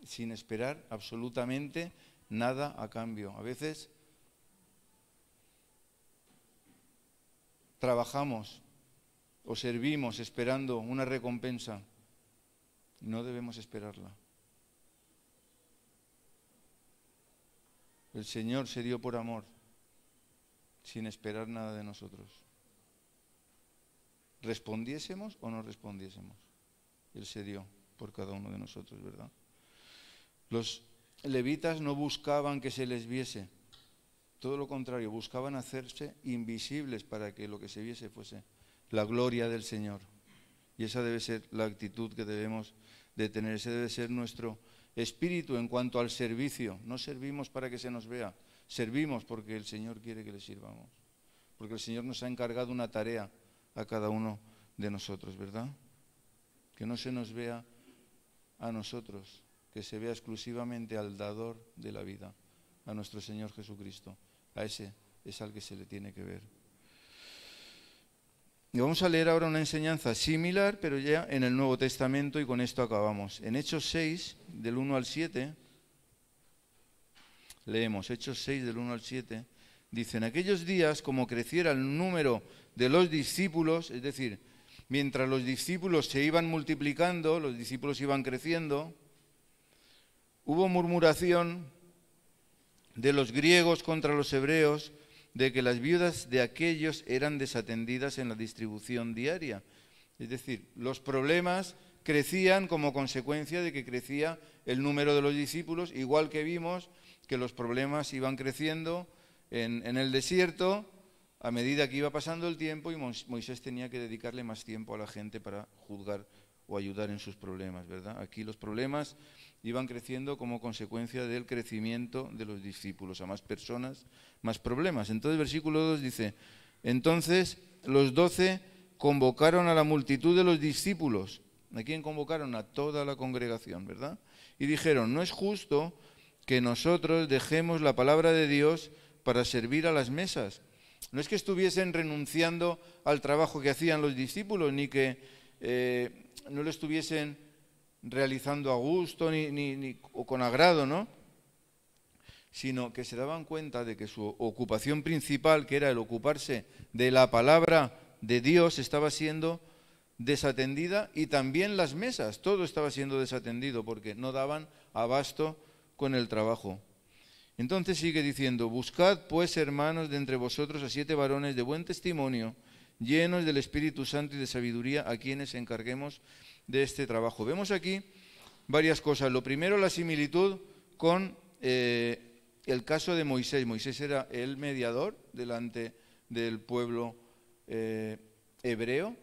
sin esperar absolutamente nada a cambio. A veces trabajamos o servimos esperando una recompensa. No debemos esperarla. El Señor se dio por amor, sin esperar nada de nosotros. Respondiésemos o no respondiésemos. Él se dio por cada uno de nosotros, ¿verdad? Los levitas no buscaban que se les viese, todo lo contrario, buscaban hacerse invisibles para que lo que se viese fuese la gloria del Señor. Y esa debe ser la actitud que debemos de tener, ese debe ser nuestro espíritu en cuanto al servicio. No servimos para que se nos vea, servimos porque el Señor quiere que le sirvamos, porque el Señor nos ha encargado una tarea a cada uno de nosotros, ¿verdad? Que no se nos vea a nosotros, que se vea exclusivamente al dador de la vida, a nuestro Señor Jesucristo. A ese es al que se le tiene que ver. Y vamos a leer ahora una enseñanza similar, pero ya en el Nuevo Testamento, y con esto acabamos. En Hechos 6, del 1 al 7, leemos Hechos 6, del 1 al 7, dice: en aquellos días, como creciera el número de los discípulos, es decir, mientras los discípulos se iban multiplicando, los discípulos iban creciendo, hubo murmuración de los griegos contra los hebreos, de que las viudas de aquellos eran desatendidas en la distribución diaria. Es decir, los problemas crecían como consecuencia de que crecía el número de los discípulos, igual que vimos que los problemas iban creciendo en el desierto a medida que iba pasando el tiempo, y Moisés tenía que dedicarle más tiempo a la gente para juzgar o ayudar en sus problemas, ¿verdad? Aquí los problemas iban creciendo como consecuencia del crecimiento de los discípulos, a más personas, más problemas. Entonces, versículo 2 dice: entonces los 12 convocaron a la multitud de los discípulos. ¿A quién convocaron? A toda la congregación, ¿verdad? Y dijeron: no es justo que nosotros dejemos la palabra de Dios para servir a las mesas. No es que estuviesen renunciando al trabajo que hacían los discípulos, ni que no lo estuviesen realizando a gusto o con agrado, ¿no? Sino que se daban cuenta de que su ocupación principal, que era el ocuparse de la palabra de Dios, estaba siendo desatendida, y también las mesas, todo estaba siendo desatendido porque no daban abasto con el trabajo. Entonces sigue diciendo: buscad pues, hermanos, de entre vosotros a 7 varones de buen testimonio, llenos del Espíritu Santo y de sabiduría, a quienes encarguemos de este trabajo. Vemos aquí varias cosas. Lo primero, la similitud con el caso de Moisés. Moisés era el mediador delante del pueblo hebreo,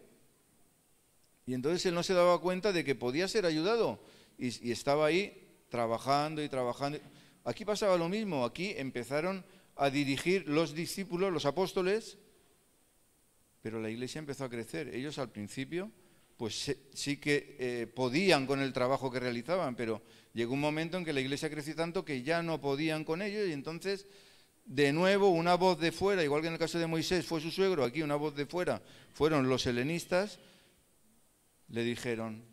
y entonces él no se daba cuenta de que podía ser ayudado, y estaba ahí trabajando y trabajando. Aquí pasaba lo mismo. Aquí empezaron a dirigir los discípulos, los apóstoles, pero la iglesia empezó a crecer. Ellos al principio pues sí que podían con el trabajo que realizaban, pero llegó un momento en que la iglesia creció tanto que ya no podían con ellos, y entonces de nuevo una voz de fuera, igual que en el caso de Moisés fue su suegro, aquí una voz de fuera fueron los helenistas, le dijeron: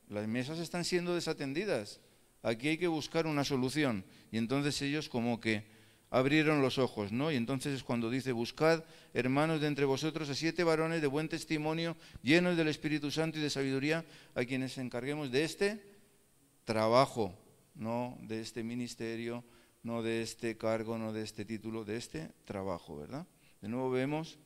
las mesas están siendo desatendidas, aquí hay que buscar una solución. Y entonces ellos como que abrieron los ojos, ¿no? Y entonces es cuando dice: buscad, hermanos, de entre vosotros a 7 varones de buen testimonio, llenos del Espíritu Santo y de sabiduría, a quienes encarguemos de este trabajo, no de este ministerio, no de este cargo, no de este título, de este trabajo, ¿verdad? De nuevo vemos,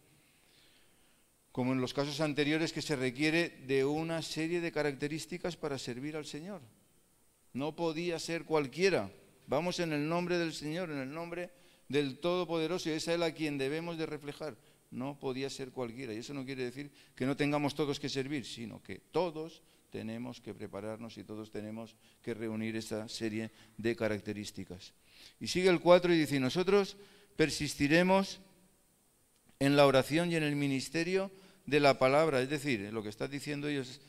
como en los casos anteriores, que se requiere de una serie de características para servir al Señor. No podía ser cualquiera. Vamos en el nombre del Señor, en el nombre del Todopoderoso, y es a Él a quien debemos de reflejar. No podía ser cualquiera. Y eso no quiere decir que no tengamos todos que servir, sino que todos tenemos que prepararnos y todos tenemos que reunir esa serie de características. Y sigue el 4 y dice: nosotros persistiremos en la oración y en el ministerio de la palabra. Es decir, lo que está diciendo ellos,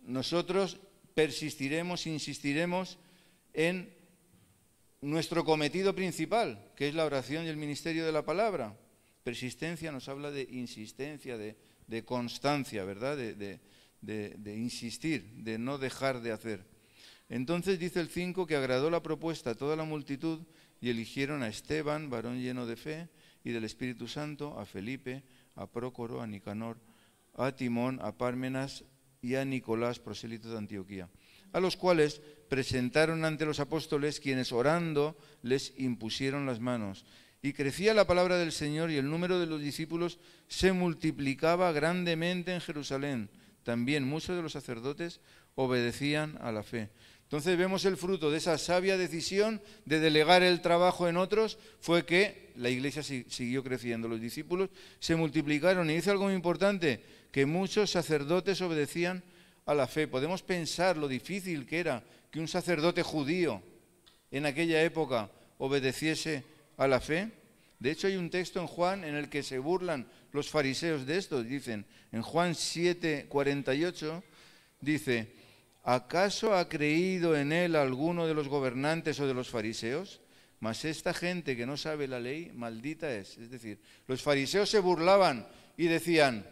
nosotros persistiremos, insistiremos en nuestro cometido principal, que es la oración y el ministerio de la palabra. Persistencia nos habla de insistencia, de constancia, ¿verdad? De insistir, de no dejar de hacer. Entonces dice el 5 que agradó la propuesta a toda la multitud y eligieron a Esteban, varón lleno de fe y del Espíritu Santo, a Felipe, a Prócoro, a Nicanor, a Timón, a Pármenas y a Nicolás, prosélito de Antioquía, a los cuales presentaron ante los apóstoles, quienes orando les impusieron las manos. Y crecía la palabra del Señor, y el número de los discípulos se multiplicaba grandemente en Jerusalén. También muchos de los sacerdotes obedecían a la fe. Entonces vemos el fruto de esa sabia decisión de delegar el trabajo en otros, fue que la iglesia siguió creciendo. Los discípulos se multiplicaron, y dice algo muy importante, que muchos sacerdotes obedecían a la fe. Podemos pensar lo difícil que era que un sacerdote judío en aquella época obedeciese a la fe. De hecho, hay un texto en Juan en el que se burlan los fariseos de esto? Dicen, en Juan 7:48, dice, ¿acaso ha creído en él alguno de los gobernantes o de los fariseos? Mas esta gente que no sabe la ley, maldita es. Es decir, los fariseos se burlaban y decían,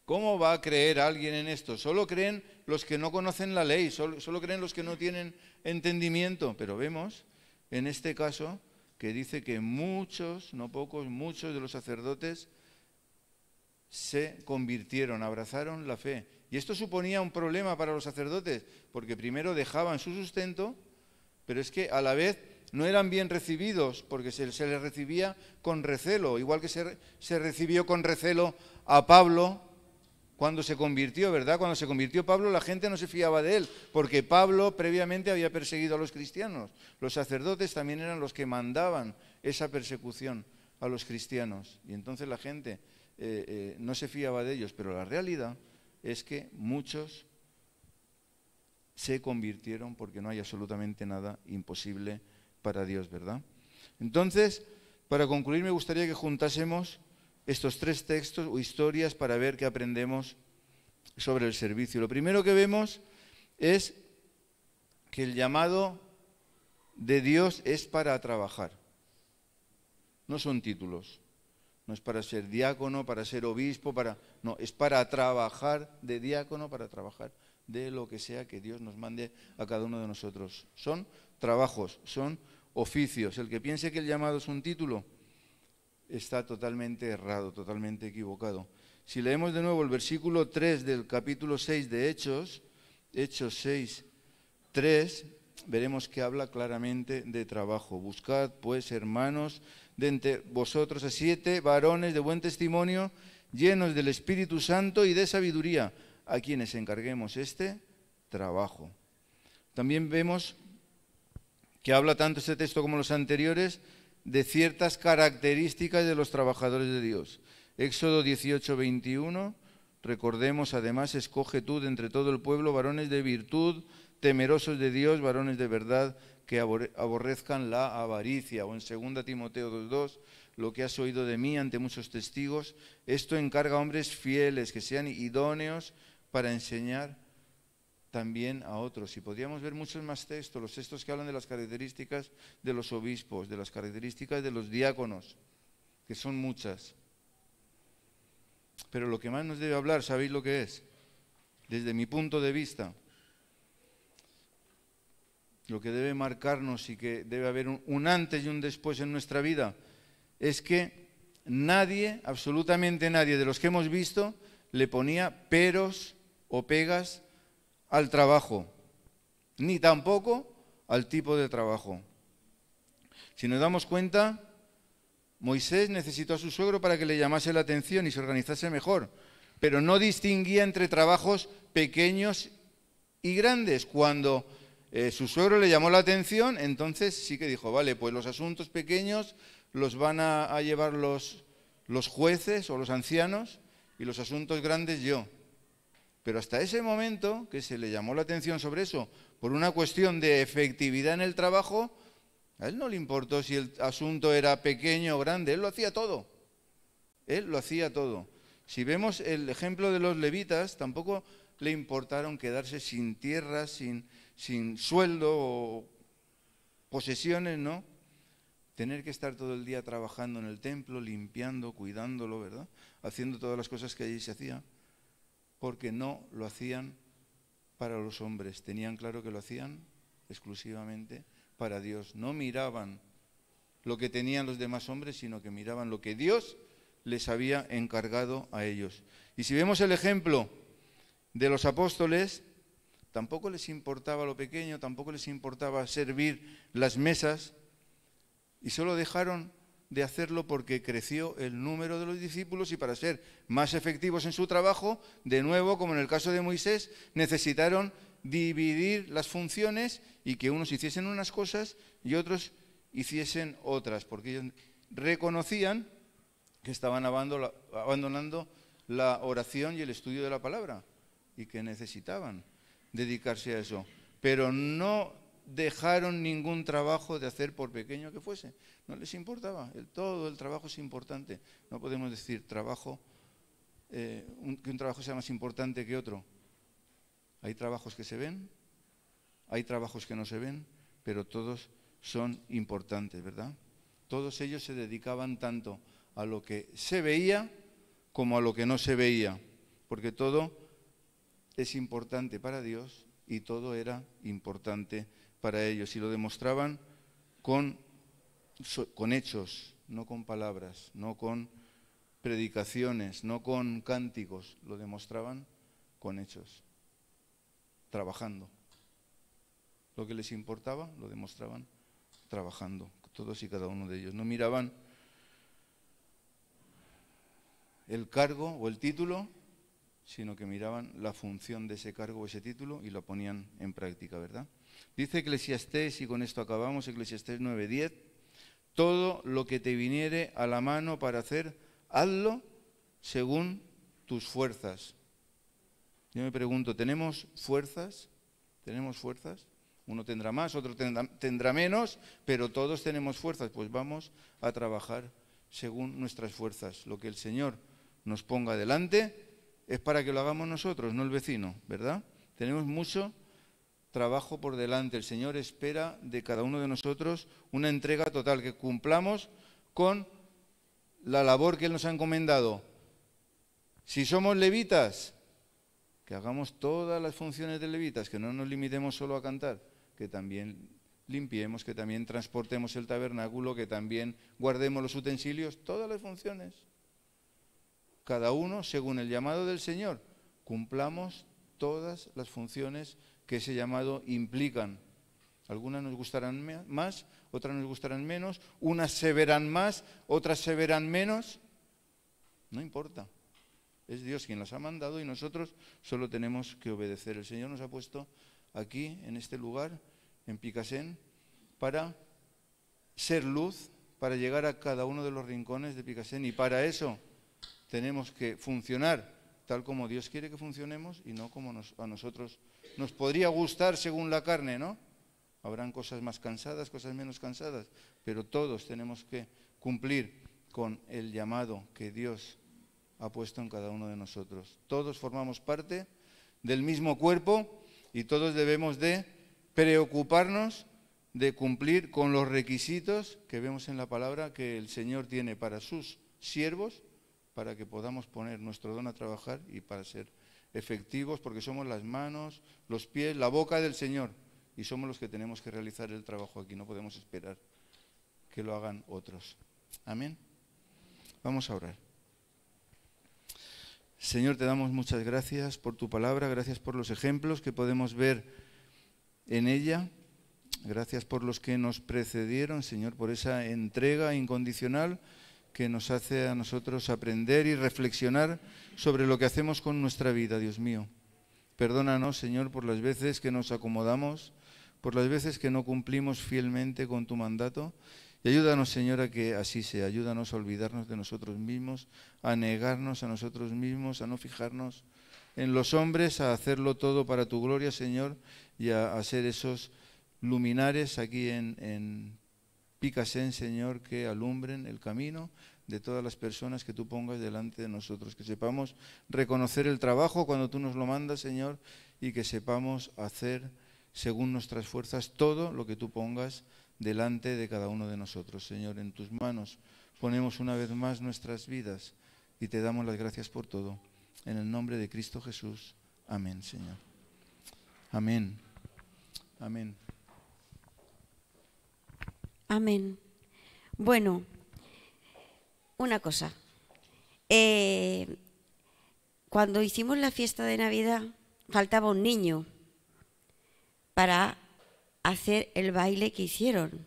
¿cómo va a creer alguien en esto? Solo creen los que no conocen la ley, solo creen los que no tienen entendimiento. Pero vemos, en este caso, que dice que muchos, no pocos, muchos de los sacerdotes se convirtieron, abrazaron la fe. Y esto suponía un problema para los sacerdotes, porque primero dejaban su sustento, pero es que a la vez no eran bien recibidos, porque se les recibía con recelo, igual que se recibió con recelo a Pablo cuando se convirtió, ¿verdad? Cuando se convirtió Pablo, la gente no se fiaba de él, porque Pablo previamente había perseguido a los cristianos. Los sacerdotes también eran los que mandaban esa persecución a los cristianos, y entonces la gente no se fiaba de ellos, pero la realidad es que muchos se convirtieron porque no hay absolutamente nada imposible para Dios, ¿verdad? Entonces, para concluir, me gustaría que juntásemos estos tres textos o historias para ver qué aprendemos sobre el servicio. Lo primero que vemos es que el llamado de Dios es para trabajar. No son títulos. No es para ser diácono, para ser obispo, no, es para trabajar de diácono, para trabajar de lo que sea que Dios nos mande a cada uno de nosotros. Son trabajos, son oficios. El que piense que el llamado es un título está totalmente errado, totalmente equivocado. Si leemos de nuevo el versículo 3 del capítulo 6 de Hechos 6, 3, veremos que habla claramente de trabajo. Buscad, pues, hermanos, de entre vosotros a 7 varones de buen testimonio, llenos del Espíritu Santo y de sabiduría, a quienes encarguemos este trabajo. También vemos que habla tanto este texto como los anteriores de ciertas características de los trabajadores de Dios. Éxodo 18, 21, recordemos además, escoge tú de entre todo el pueblo varones de virtud, temerosos de Dios, varones de verdad, que aborrezcan la avaricia. O en 2 Timoteo 2:2, lo que has oído de mí ante muchos testigos, esto encarga a hombres fieles, que sean idóneos para enseñar también a otros. Y podríamos ver muchos más textos, los textos que hablan de las características de los obispos, de las características de los diáconos, que son muchas. Pero lo que más nos debe hablar, ¿sabéis lo que es? Desde mi punto de vista, lo que debe marcarnos y que debe haber un antes y un después en nuestra vida, es que nadie, absolutamente nadie de los que hemos visto, le ponía peros o pegas al trabajo, ni tampoco al tipo de trabajo. Si nos damos cuenta, Moisés necesitó a su suegro para que le llamase la atención y se organizase mejor, pero no distinguía entre trabajos pequeños y grandes. Cuando su suegro le llamó la atención, entonces sí que dijo, vale, pues los asuntos pequeños los van a llevar los jueces o los ancianos y los asuntos grandes yo. Pero hasta ese momento, que se le llamó la atención sobre eso, por una cuestión de efectividad en el trabajo, a él no le importó si el asunto era pequeño o grande, él lo hacía todo. Él lo hacía todo. Si vemos el ejemplo de los levitas, tampoco le importaron quedarse sin tierra, sin sueldo o posesiones, ¿no? Tener que estar todo el día trabajando en el templo, limpiando, cuidándolo, ¿verdad? Haciendo todas las cosas que allí se hacían. Porque no lo hacían para los hombres, tenían claro que lo hacían exclusivamente para Dios. No miraban lo que tenían los demás hombres, sino que miraban lo que Dios les había encargado a ellos. Y si vemos el ejemplo de los apóstoles, tampoco les importaba lo pequeño, tampoco les importaba servir las mesas, y solo dejaron de hacerlo porque creció el número de los discípulos y para ser más efectivos en su trabajo, de nuevo, como en el caso de Moisés, necesitaron dividir las funciones y que unos hiciesen unas cosas y otros hiciesen otras, porque ellos reconocían que estaban abandonando la oración y el estudio de la palabra y que necesitaban dedicarse a eso. Pero no dejaron ningún trabajo de hacer, por pequeño que fuese. No les importaba. Todo el trabajo es importante. No podemos decir trabajo, que un trabajo sea más importante que otro. Hay trabajos que se ven, hay trabajos que no se ven, pero todos son importantes, ¿verdad? Todos ellos se dedicaban tanto a lo que se veía como a lo que no se veía, porque todo es importante para Dios y todo era importante para ellos. Y lo demostraban con hechos, no con palabras, no con predicaciones, no con cánticos, lo demostraban con hechos, trabajando. Lo que les importaba lo demostraban trabajando, todos y cada uno de ellos. No miraban el cargo o el título, sino que miraban la función de ese cargo o ese título y lo ponían en práctica, ¿verdad? Dice Eclesiastés, y con esto acabamos, Eclesiastés 9:10, todo lo que te viniere a la mano para hacer, hazlo según tus fuerzas. Yo me pregunto, ¿tenemos fuerzas? ¿Tenemos fuerzas? Uno tendrá más, otro tendrá menos, pero todos tenemos fuerzas. Pues vamos a trabajar según nuestras fuerzas. Lo que el Señor nos ponga delante es para que lo hagamos nosotros, no el vecino, ¿verdad? Tenemos mucho trabajo por delante. El Señor espera de cada uno de nosotros una entrega total, que cumplamos con la labor que Él nos ha encomendado. Si somos levitas, que hagamos todas las funciones de levitas, que no nos limitemos solo a cantar, que también limpiemos, que también transportemos el tabernáculo, que también guardemos los utensilios, todas las funciones. Cada uno, según el llamado del Señor, cumplamos todas las funciones que ese llamado implican. Algunas nos gustarán más, otras nos gustarán menos, unas se verán más, otras se verán menos. No importa. Es Dios quien las ha mandado y nosotros solo tenemos que obedecer. El Señor nos ha puesto aquí, en este lugar, en Picassent, para ser luz, para llegar a cada uno de los rincones de Picassent, y para eso tenemos que funcionar tal como Dios quiere que funcionemos y no como a nosotros nos podría gustar según la carne, ¿no? Habrán cosas más cansadas, cosas menos cansadas, pero todos tenemos que cumplir con el llamado que Dios ha puesto en cada uno de nosotros. Todos formamos parte del mismo cuerpo y todos debemos de preocuparnos de cumplir con los requisitos que vemos en la palabra que el Señor tiene para sus siervos, para que podamos poner nuestro don a trabajar y para ser efectivos, porque somos las manos, los pies, la boca del Señor, y somos los que tenemos que realizar el trabajo aquí. No podemos esperar que lo hagan otros. Amén. Vamos a orar. Señor, te damos muchas gracias por tu palabra, gracias por los ejemplos que podemos ver en ella, gracias por los que nos precedieron, Señor, por esa entrega incondicional que nos hace a nosotros aprender y reflexionar sobre lo que hacemos con nuestra vida, Dios mío. Perdónanos, Señor, por las veces que nos acomodamos, por las veces que no cumplimos fielmente con tu mandato. Y ayúdanos, Señor, a que así sea. Ayúdanos a olvidarnos de nosotros mismos, a negarnos a nosotros mismos, a no fijarnos en los hombres, a hacerlo todo para tu gloria, Señor, y a ser esos luminares aquí en Picassent, Señor, que alumbren el camino de todas las personas que tú pongas delante de nosotros, que sepamos reconocer el trabajo cuando tú nos lo mandas, Señor, y que sepamos hacer según nuestras fuerzas todo lo que tú pongas delante de cada uno de nosotros. Señor, en tus manos ponemos una vez más nuestras vidas y te damos las gracias por todo. En el nombre de Cristo Jesús. Amén, Señor. Amén. Amén. Amén. Bueno, una cosa. Cuando hicimos la fiesta de Navidad, faltaba un niño para hacer el baile que hicieron.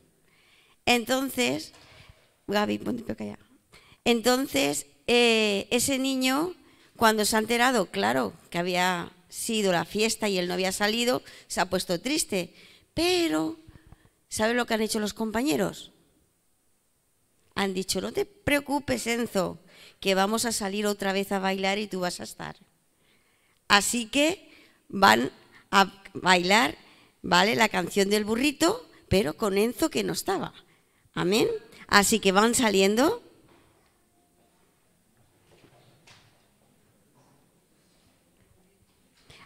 Entonces, Gaby, ponte para allá. Entonces, ese niño, cuando se ha enterado, claro, que había sido la fiesta y él no había salido, se ha puesto triste. Pero, ¿sabes lo que han hecho los compañeros? Han dicho, no te preocupes, Enzo, que vamos a salir otra vez a bailar y tú vas a estar. Así que van a bailar ¿vale? La canción del burrito, pero con Enzo que no estaba. Amén. Así que van saliendo.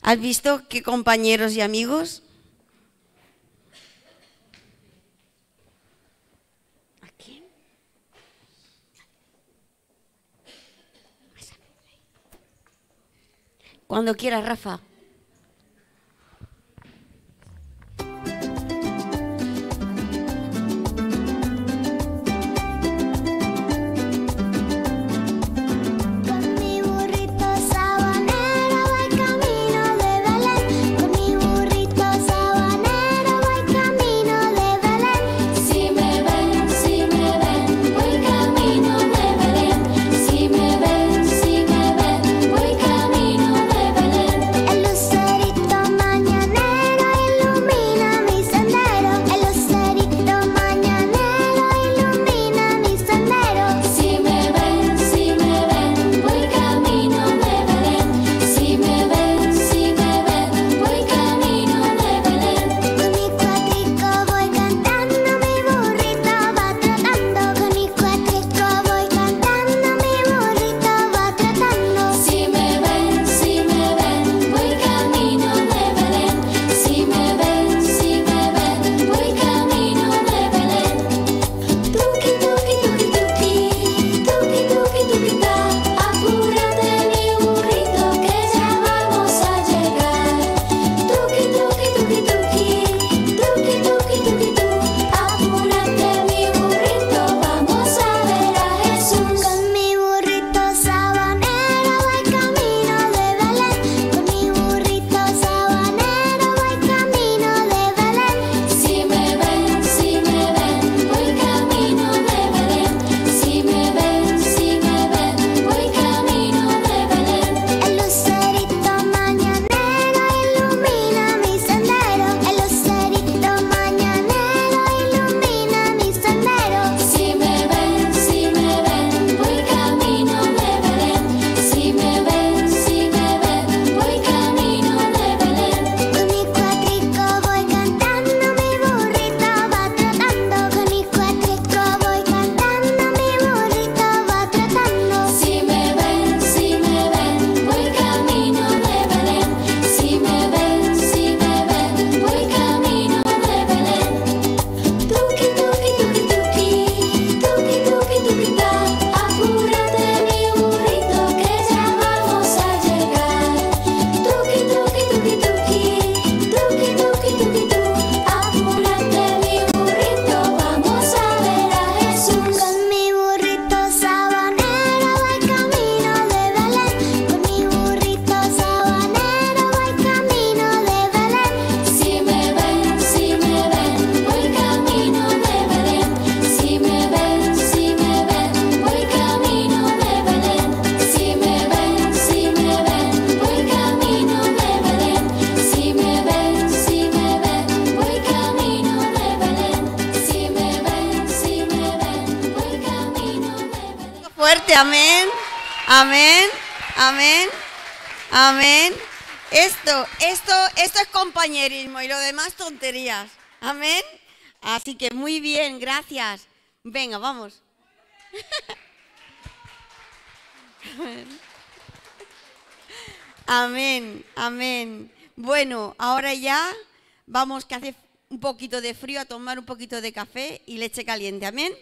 ¿Has visto qué compañeros y amigos? Aquí. Cuando quieras, Rafa. Amén, amén, amén, amén. Esto es compañerismo y lo demás tonterías. Amén. Así que muy bien, gracias. Venga, vamos. Amén, amén. Bueno, ahora ya vamos, que hace un poquito de frío, a tomar un poquito de café y leche caliente. Amén.